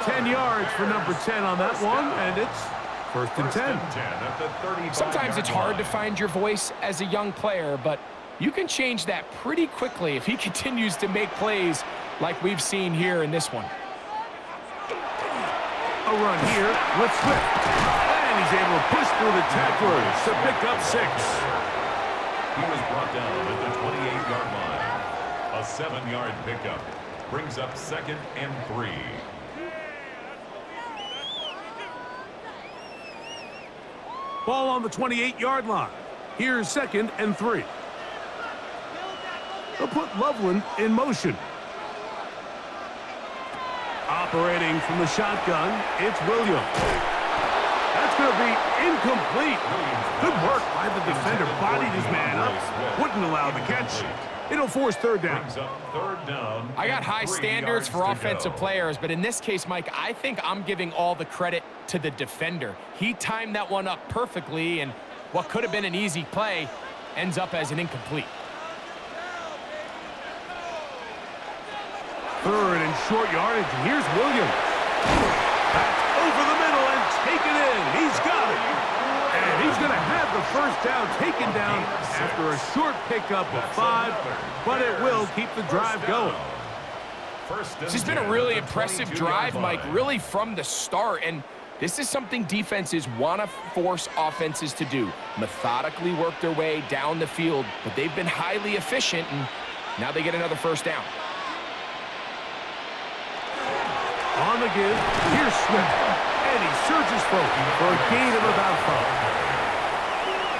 10 yards for number 10 on that one, and it's first and 10. Sometimes it's hard to find your voice as a young player, but you can change that pretty quickly if he continues to make plays like we've seen here in this one. A run here with Swift. And he's able to push through the tacklers to pick up 6. He was brought down at the 28-yard line. A 7-yard pickup. brings up 2nd and 3. Ball on the 28-yard line. Here's 2nd and 3. They'll put Loveland in motion. Operating from the shotgun, it's Williams. That's going to be incomplete. Good work by the defender. Bodied his man up. Wouldn't allow the catch. It'll force 3rd down. I got high standards for offensive players, but in this case, Mike, I think I'm giving all the credit to the defender. He timed that one up perfectly, and what could have been an easy play ends up as an incomplete. 3rd and short yardage. Here's Williams. Back over the middle and taken in. He's got it. And he's going to have the 1st down taken down after a short pickup of 5, but it will keep the drive going. This has been a really impressive drive, Mike, really from the start, and this is something defenses want to force offenses to do. Methodically work their way down the field, but they've been highly efficient, and now they get another 1st down. On the give, here's Swift, and he surges forward for a gain of about 5.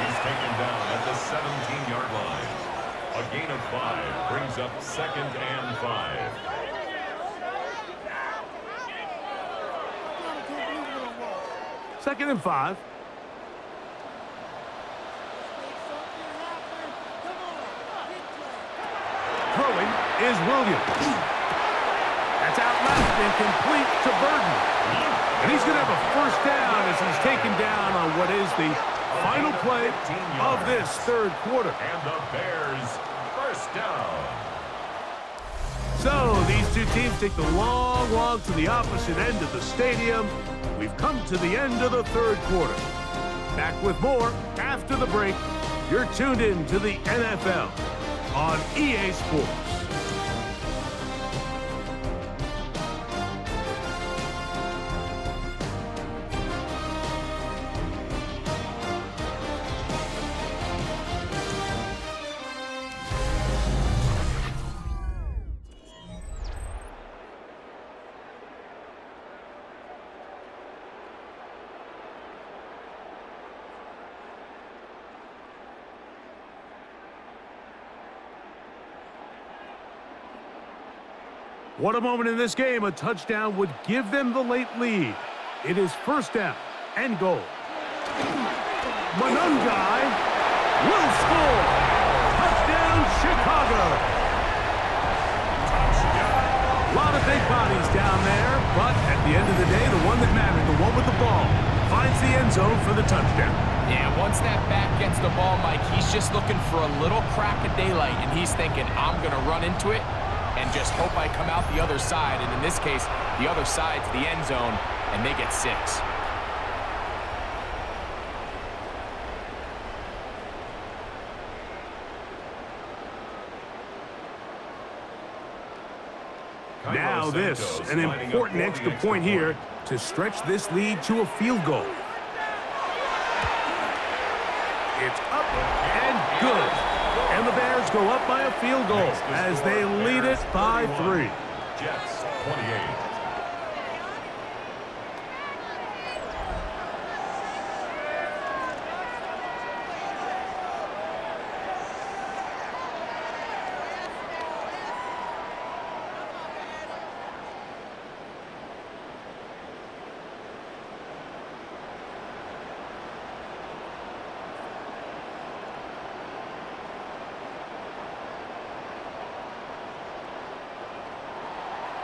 He's taken down at the 17-yard line. A gain of 5 brings up 2nd and 5. Second and 5. Throwing is Williams. That's out left and complete to Burton. And he's going to have a 1st down as he's taken down on what is the final play of this 3rd quarter. And the Bears 1st down. So these two teams take the long walk to the opposite end of the stadium. We've come to the end of the 3rd quarter. Back with more after the break. You're tuned in to the NFL on EA Sports. What a moment in this game. A touchdown would give them the late lead. It is 1st down and goal. Monungai will score. Touchdown, Chicago. A lot of big bodies down there, but at the end of the day, the one that mattered, the one with the ball, finds the end zone for the touchdown. Yeah, once that back gets the ball, Mike, he's just looking for a little crack of daylight, and he's thinking, I'm going to run into it and just hope I come out the other side. And in this case, the other side's the end zone, and they get 6. Now this, an important extra point here to stretch this lead to a field goal. It's up and good. And the Bears go up by a field goal as they lead it by 3. Jets 28.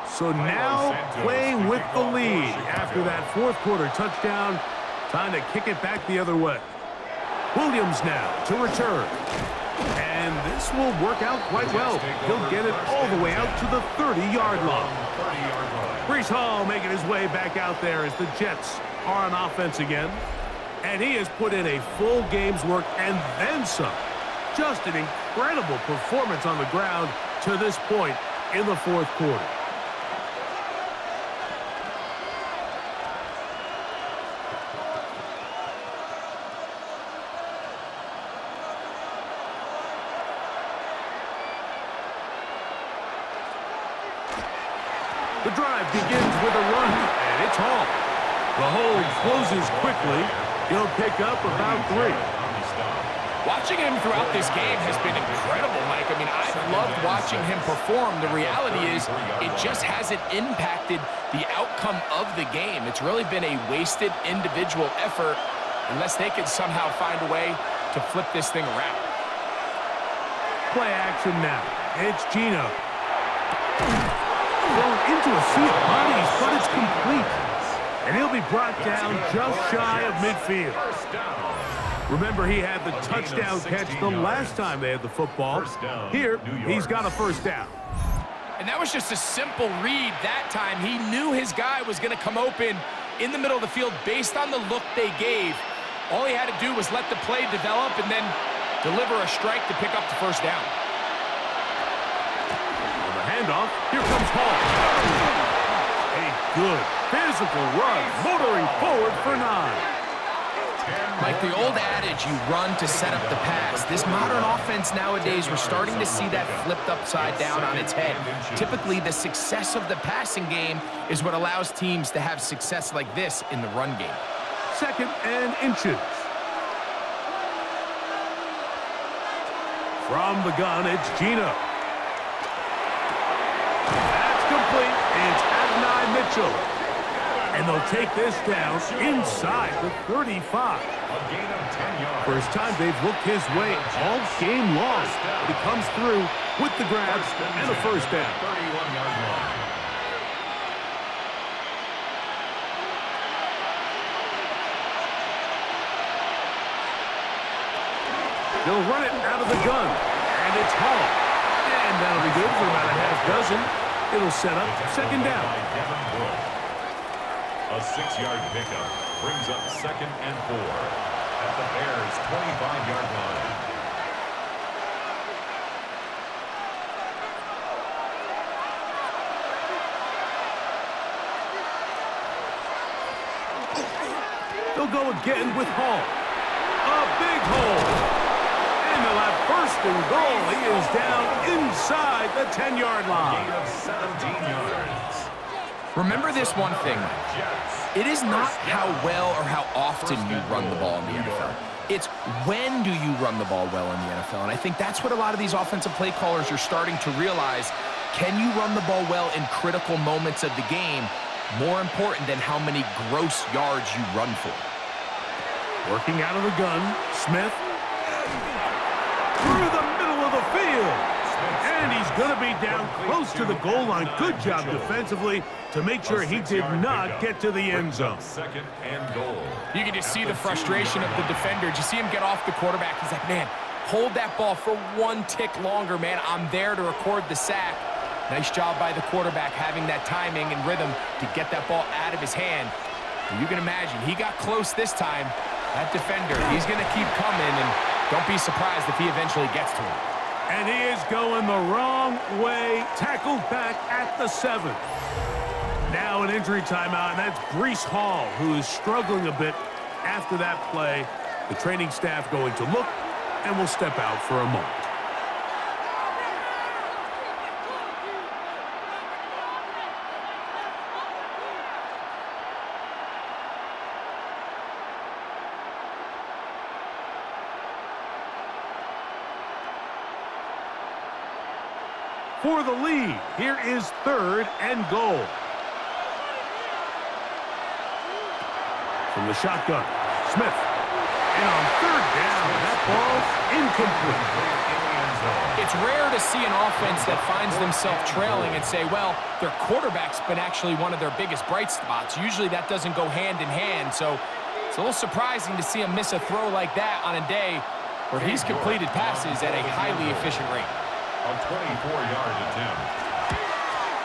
So now playing with the lead after that 4th quarter touchdown. Time to kick it back the other way. Williams now to return. And this will work out quite well. He'll get it all the way out to the 30-yard line. Breece Hall making his way back out there as the Jets are on offense again. And he has put in a full game's work and then some. Just an incredible performance on the ground to this point in the 4th quarter. The drive begins with a run, and it's Hall. The hold closes quickly. He'll pick up about 3. Watching him throughout this game has been incredible, Mike. I mean, I've loved watching him perform. The reality is it just hasn't impacted the outcome of the game. It's really been a wasted individual effort unless they can somehow find a way to flip this thing around. Play action now. It's Gino. Thrown into a sea of bodies, but it's complete. And he'll be brought down just shy of midfield. Remember, he had the touchdown catch the last time they had the football. Here, he's got a first down. And that was just a simple read that time. He knew his guy was going to come open in the middle of the field based on the look they gave. All he had to do was let the play develop and then deliver a strike to pick up the first down. On the handoff, here comes Hall. A good physical run, motoring forward for 9. Like the old adage, you run to set up the pass. This modern offense nowadays, we're starting to see that flipped upside down on its head. Typically, the success of the passing game is what allows teams to have success like this in the run game. 2nd and inches. From the gun, it's Gino. That's complete. It's Adonai Mitchell. And they'll take this down inside the 35. First time they've looked his way all game long. He comes through with the grab and a first down. They'll run it out of the gun, and it's Hall. And that'll be good for about a half dozen. It'll set up 2nd down. A 6-yard pickup brings up 2nd and 4 at the Bears' 25-yard line. They'll go again with Hall. A big hole. And they'll have 1st and goal. He is down inside the 10-yard line. Gain of 17 yards. Remember this one thing. It is not how well or how often you run the ball in the NFL. It's when do you run the ball well in the NFL. And I think that's what a lot of these offensive play callers are starting to realize. Can you run the ball well in critical moments of the game? More important than how many gross yards you run for. Working out of the gun, Smith. Through the middle of the field. And he's going to be down close to the goal line. Good job defensively to make sure he did not get to the end zone. 2nd and goal. You can just see the frustration of the defender. Did you see him get off the quarterback? He's like, man, hold that ball for 1 tick longer, man. I'm there to record the sack. Nice job by the quarterback having that timing and rhythm to get that ball out of his hand. And you can imagine, he got close this time. That defender, he's going to keep coming, and don't be surprised if he eventually gets to him. And he is going the wrong way. Tackled back at the 7. Now an injury timeout, and that's Breece Hall, who is struggling a bit after that play. The training staff going to look, and will step out for a moment. For the lead, here is 3rd and goal. From the shotgun, Smith. And on 3rd down, that ball's incomplete. It's rare to see an offense that finds themselves trailing and say, well, their quarterback's been actually one of their biggest bright spots. Usually that doesn't go hand in hand, so it's a little surprising to see him miss a throw like that on a day where he's completed passes at a highly efficient rate. A 24-yard attempt.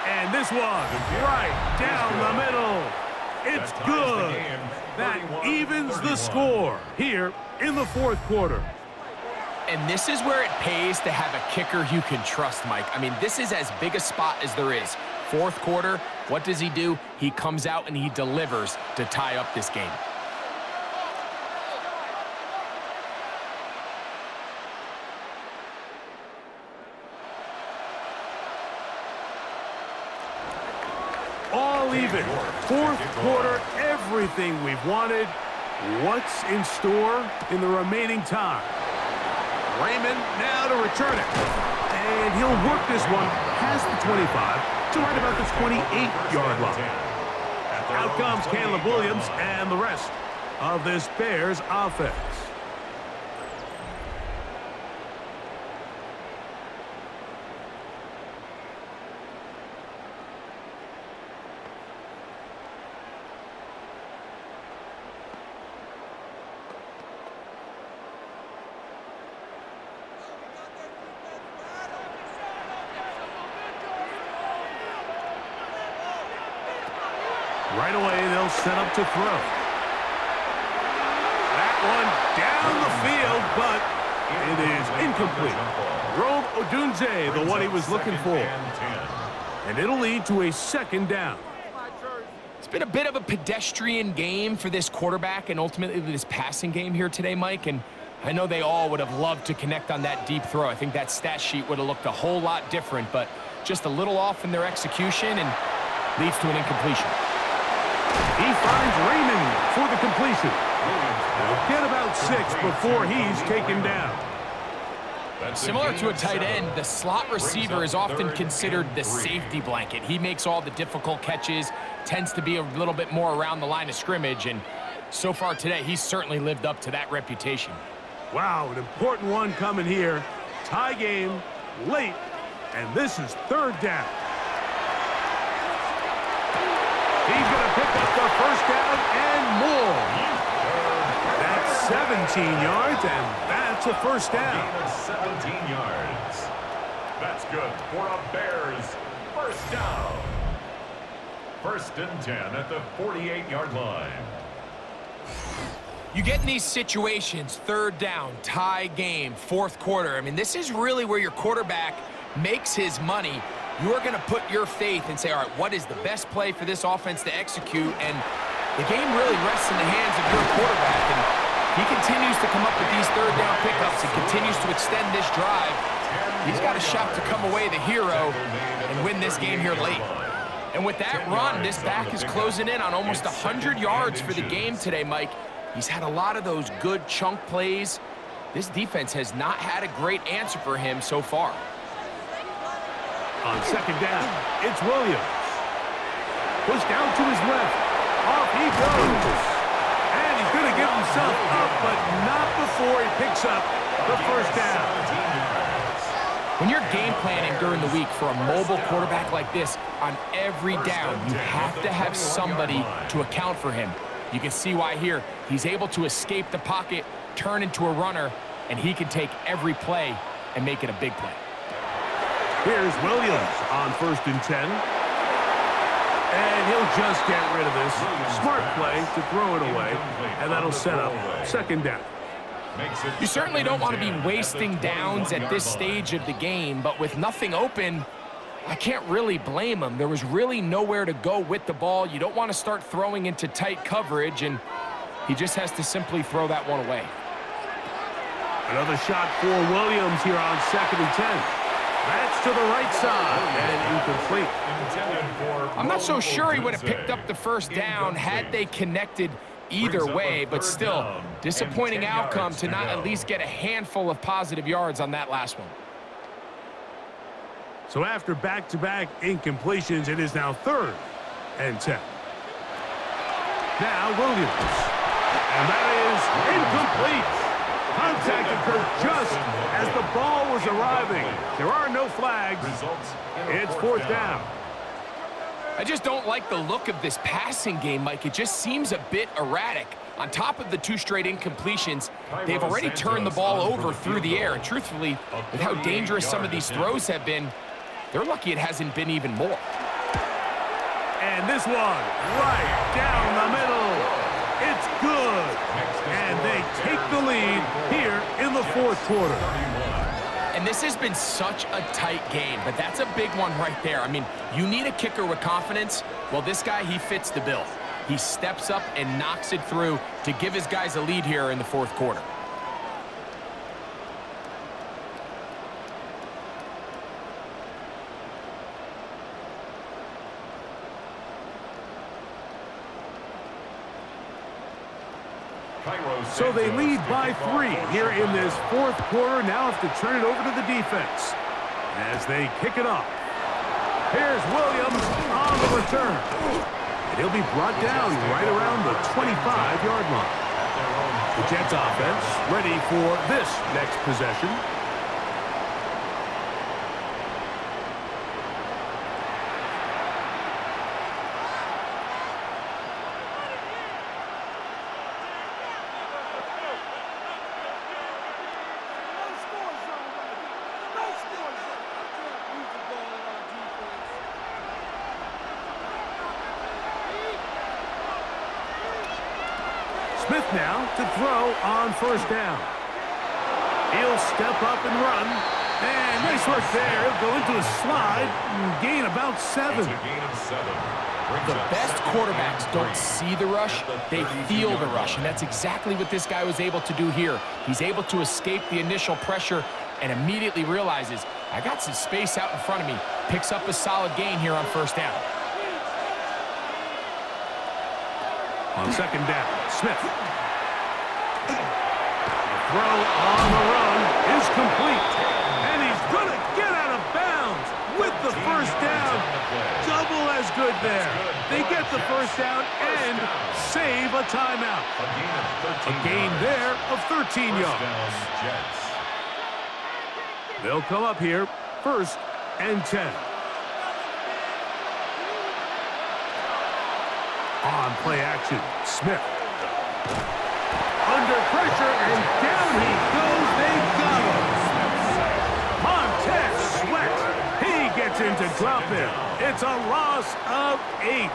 And this one right down the middle. It's good. That evens the score here in the 4th quarter. And this is where it pays to have a kicker you can trust, Mike. I mean, this is as big a spot as there is. 4th quarter, what does he do? He comes out and he delivers to tie up this game. it. Fourth quarter, everything we've wanted. What's in store in the remaining time? Raymond now to return it. And he'll work this one past the 25 to right about the 28-yard line. Out comes Caleb Williams and the rest of this Bears offense. Right away, they'll set up to throw. That one down the field, but it is incomplete. Rome Odunze, the one he was looking for. And it'll lead to a second down. It's been a bit of a pedestrian game for this quarterback and ultimately this passing game here today, Mike. And I know they all would have loved to connect on that deep throw. I think that stat sheet would have looked a whole lot different, but just a little off in their execution and leads to an incompletion. He finds Raymond for the completion. They'll get about 6 before he's taken down. Similar to a tight end, the slot receiver is often considered the safety blanket. He makes all the difficult catches, tends to be a little bit more around the line of scrimmage, and so far today, he's certainly lived up to that reputation. Wow, an important one coming here. Tie game, late, and this is third down. He's going to pick up the first down and more. That's 17 yards, and that's a first down. 17 yards. That's good for a Bears first down. First and 10 at the 48-yard line. You get in these situations, third down, tie game, fourth quarter. I mean, this is really where your quarterback makes his money. You are going to put your faith and say, all right, what is the best play for this offense to execute? And the game really rests in the hands of your quarterback. And he continues to come up with these third down pickups and continues to extend this drive. He's got a shot to come away the hero and win this game here late. And with that run, this back is closing in on almost 100 yards for the game today, Mike. He's had a lot of those good chunk plays. This defense has not had a great answer for him so far. On second down, it's Williams. Pushed down to his left. Off he goes. And he's going to give himself up, but not before he picks up the first down. When you're game planning during the week for a mobile quarterback like this, on every down, you have to have somebody to account for him. You can see why here. He's able to escape the pocket, turn into a runner, and he can take every play and make it a big play. Here's Williams on first and 10. And he'll just get rid of this. Smart play to throw it away. And that'll set up second down. You certainly don't want to be wasting downs at this stage of the game, but with nothing open, I can't really blame him. There was really nowhere to go with the ball. You don't want to start throwing into tight coverage, and he just has to simply throw that one away. Another shot for Williams here on second and 10. That's to the right side and incomplete. I'm not so sure he would have picked up the first down had they connected either way, but still, disappointing outcome to not at least get a handful of positive yards on that last one. So after back-to-back incompletions, it is now third and 10. Now Williams. And that is incomplete. Contact occurred just as the ball was arriving. There are no flags. It's fourth down. I just don't like the look of this passing game, Mike. It just seems a bit erratic. On top of the 2 straight incompletions, they've already turned the ball over through the air. And truthfully, with how dangerous some of these throws have been, they're lucky it hasn't been even more. And this one right down the middle. It's good. And they take the lead here in the fourth quarter. And this has been such a tight game, but that's a big one right there. I mean, you need a kicker with confidence. Well, this guy, he fits the bill. He steps up and knocks it through to give his guys a lead here in the fourth quarter. So they lead by 3 here in this fourth quarter. Now have to turn it over to the defense as they kick it off. Here's Williams on the return. And he'll be brought down right around the 25-yard line. The Jets offense ready for this next possession. Smith now to throw on first down. He'll step up and run. And nice work there. He'll go into a slide and gain about 7. The best quarterbacks don't see the rush, they feel the rush, and that's exactly what this guy was able to do here. He's able to escape the initial pressure and immediately realizes, I got some space out in front of me. Picks up a solid gain here on first down. On second down, Smith. The throw on the run is complete. And he's going to get out of bounds with the first down. Double as good there. They get the first down and save a timeout. A gain there of 13 yards. They'll come up here, 1st and 10. On play action, Smith. Under pressure, and down he goes. They got him. Montez Sweat. He gets into drop-in. It's a loss of 8.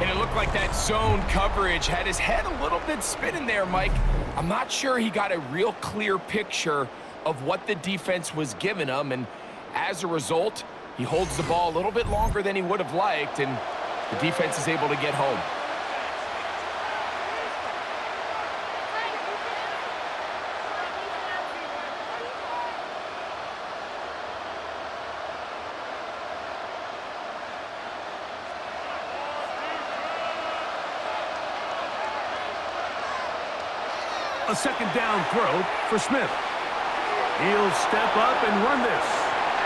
And it looked like that zone coverage had his head a little bit spinning there, Mike. I'm not sure he got a real clear picture of what the defense was giving him, and as a result, he holds the ball a little bit longer than he would have liked, and the defense is able to get home. A second down throw for Smith. He'll step up and run this.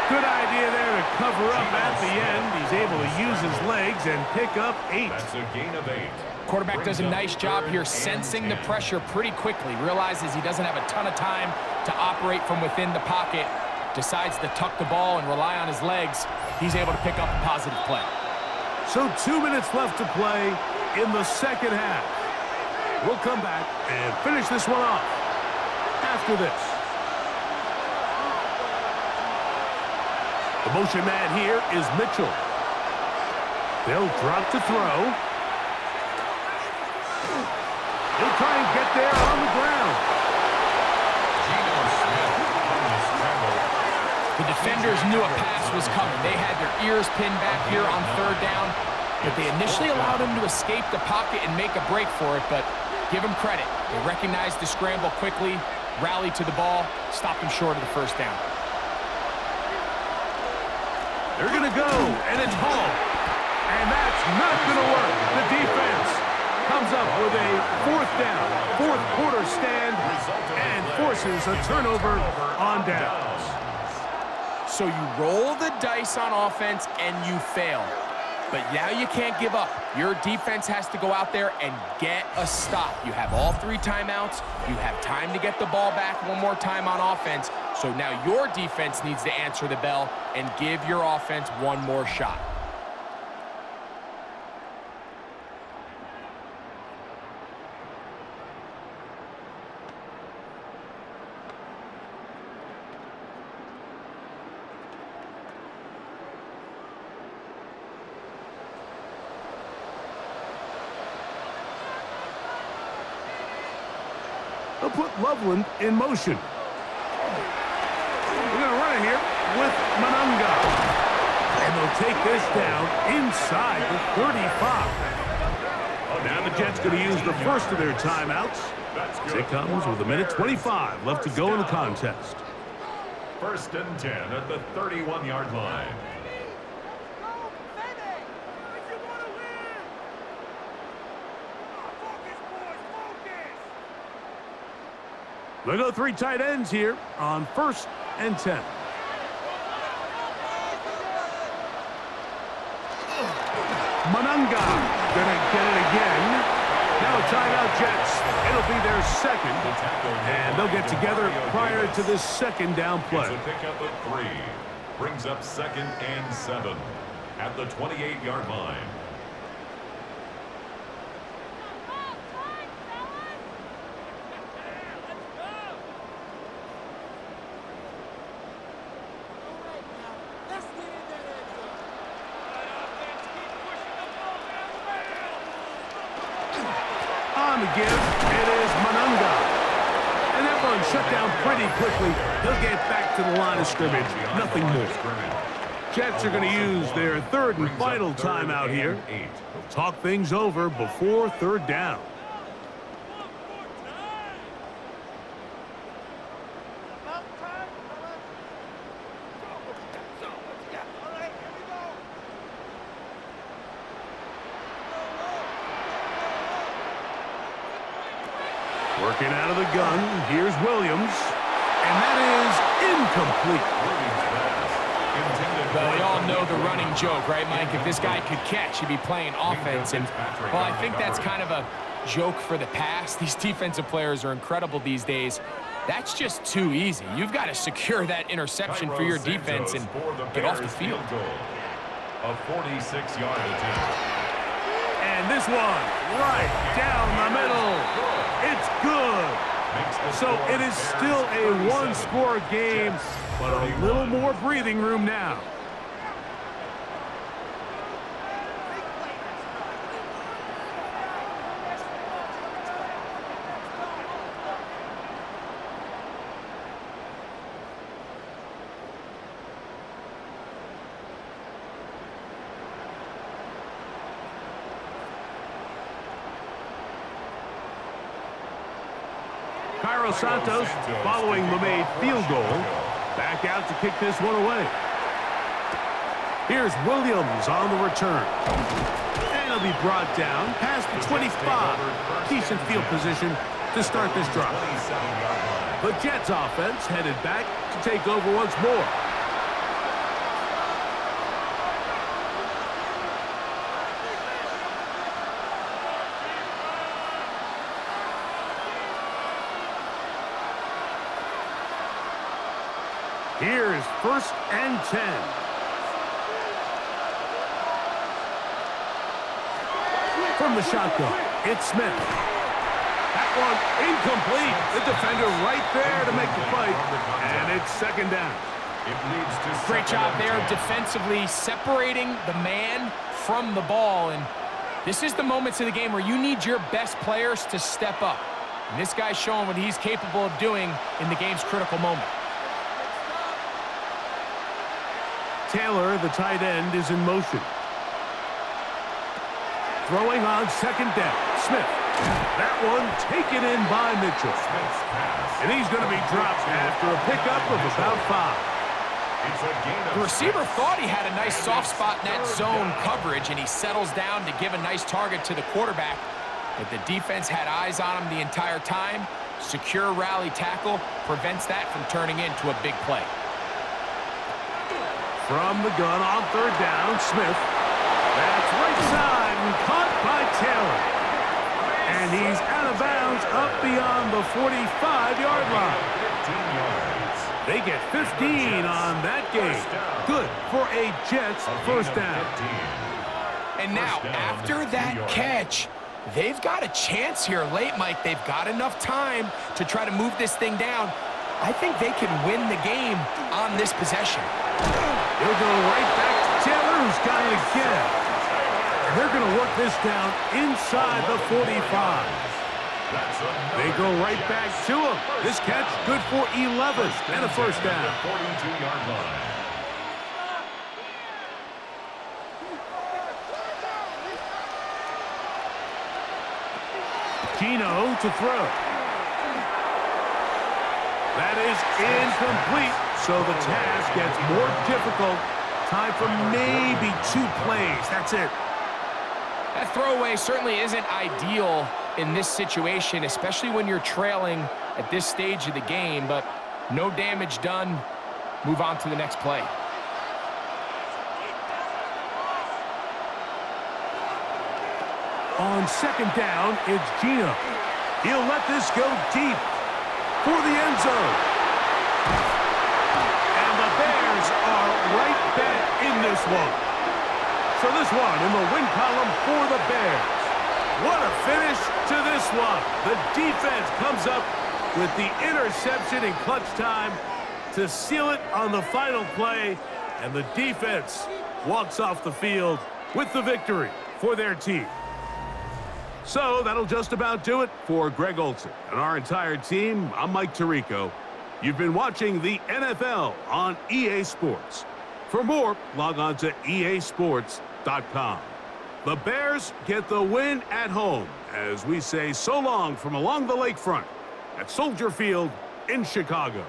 Good idea there to cover up at the end. He's able to use his legs and pick up 8. That's a gain of 8. Quarterback does a nice job here sensing the pressure pretty quickly. Realizes he doesn't have a ton of time to operate from within the pocket. Decides to tuck the ball and rely on his legs. He's able to pick up a positive play. So 2 minutes left to play in the second half. We'll come back and finish this one off after this. The motion man here is Mitchell. They'll drop to throw. He'll try and get there on the ground. The defenders knew a pass was coming. They had their ears pinned back here on third down, but they initially allowed him to escape the pocket and make a break for it, but give him credit. They recognized the scramble quickly, rallied to the ball, stopped him short of the first down. They're going to go, and it's home. And that's not going to work. The defense comes up with a 4th down, 4th quarter stand, and forces a turnover on downs. So you roll the dice on offense and you fail. But now you can't give up. Your defense has to go out there and get a stop. You have all 3 timeouts. You have time to get the ball back one more time on offense. So now your defense needs to answer the bell and give your offense one more shot. They'll put Loveland in motion. We're going to run it here with Manunga. And they'll take this down inside the 35. Now the Jets going to use the first of their timeouts. As it comes with 1:25 left to go in the contest. 1st and 10 at the 31-yard line. They'll go 3 tight ends here on 1st and 10. Manunga gonna get it again. Now a timeout, Jets. It'll be their second, and they'll get together prior to this second down play. It's a pickup of 3. Brings up 2nd and 7 at the 28-yard line. On the give, it is Manunga. And that one shut down pretty quickly. He'll get back to the line of scrimmage. Nothing more. Jets are going to use their 3rd and final timeout here. They'll talk things over before 3rd down. Working out of the gun, here's Williams, and that is incomplete. Well, we all know the running joke, right, Mike? If this guy could catch, he'd be playing offense. And, well, I think that's kind of a joke for the past. These defensive players are incredible these days. That's just too easy. You've got to secure that interception for your defense and get off the field. A 46-yard attempt. And this one, right down the middle. It's good. So it is still a 1-score game, but a little more breathing room now. Santos, following the made field goal, back out to kick this one away. Here's Williams on the return. And he'll be brought down past the 25. Decent field position to start this drive. The Jets offense headed back to take over once more. Here's 1st and 10. From the shotgun, it's Smith. That one incomplete. The defender right there to make the play. And it's 2nd down. Great job there defensively, separating the man from the ball. And this is the moments of the game where you need your best players to step up. And this guy's showing what he's capable of doing in the game's critical moment. Taylor, the tight end, is in motion. Throwing on 2nd down. Smith. That one taken in by Mitchell. And he's going to be dropped after a pickup of about 5. The receiver thought he had a nice soft spot in that zone coverage, and he settles down to give a nice target to the quarterback. But the defense had eyes on him the entire time. Secure rally tackle prevents that from turning into a big play. From the gun on 3rd down, Smith. That's right side and caught by Taylor. And he's out of bounds up beyond the 45-yard line. They get 15 on that game. Good for a Jets 1st down. And now, after that catch, they've got a chance here late, Mike. They've got enough time to try to move this thing down. I think they can win the game on this possession. He'll go right back to Taylor, who's got it again. And they're going to work this down inside the 45. They go right back to him. This catch good for 11 and a 1st down. 42-yard line. Gino to throw. That is incomplete, so the task gets more difficult. Time for maybe 2 plays. That's it. That throwaway certainly isn't ideal in this situation, especially when you're trailing at this stage of the game, but no damage done. Move on to the next play. On second down, it's Gino. He'll let this go deep for the end zone. And the Bears are right back in this one. So this one in the win column for the Bears. What a finish to this one. The defense comes up with the interception in clutch time to seal it on the final play. And the defense walks off the field with the victory for their team. So that'll just about do it for Greg Olsen and our entire team. I'm Mike Tirico. You've been watching the NFL on EA Sports. For more, log on to easports.com. The Bears get the win at home as we say so long from along the lakefront at Soldier Field in Chicago.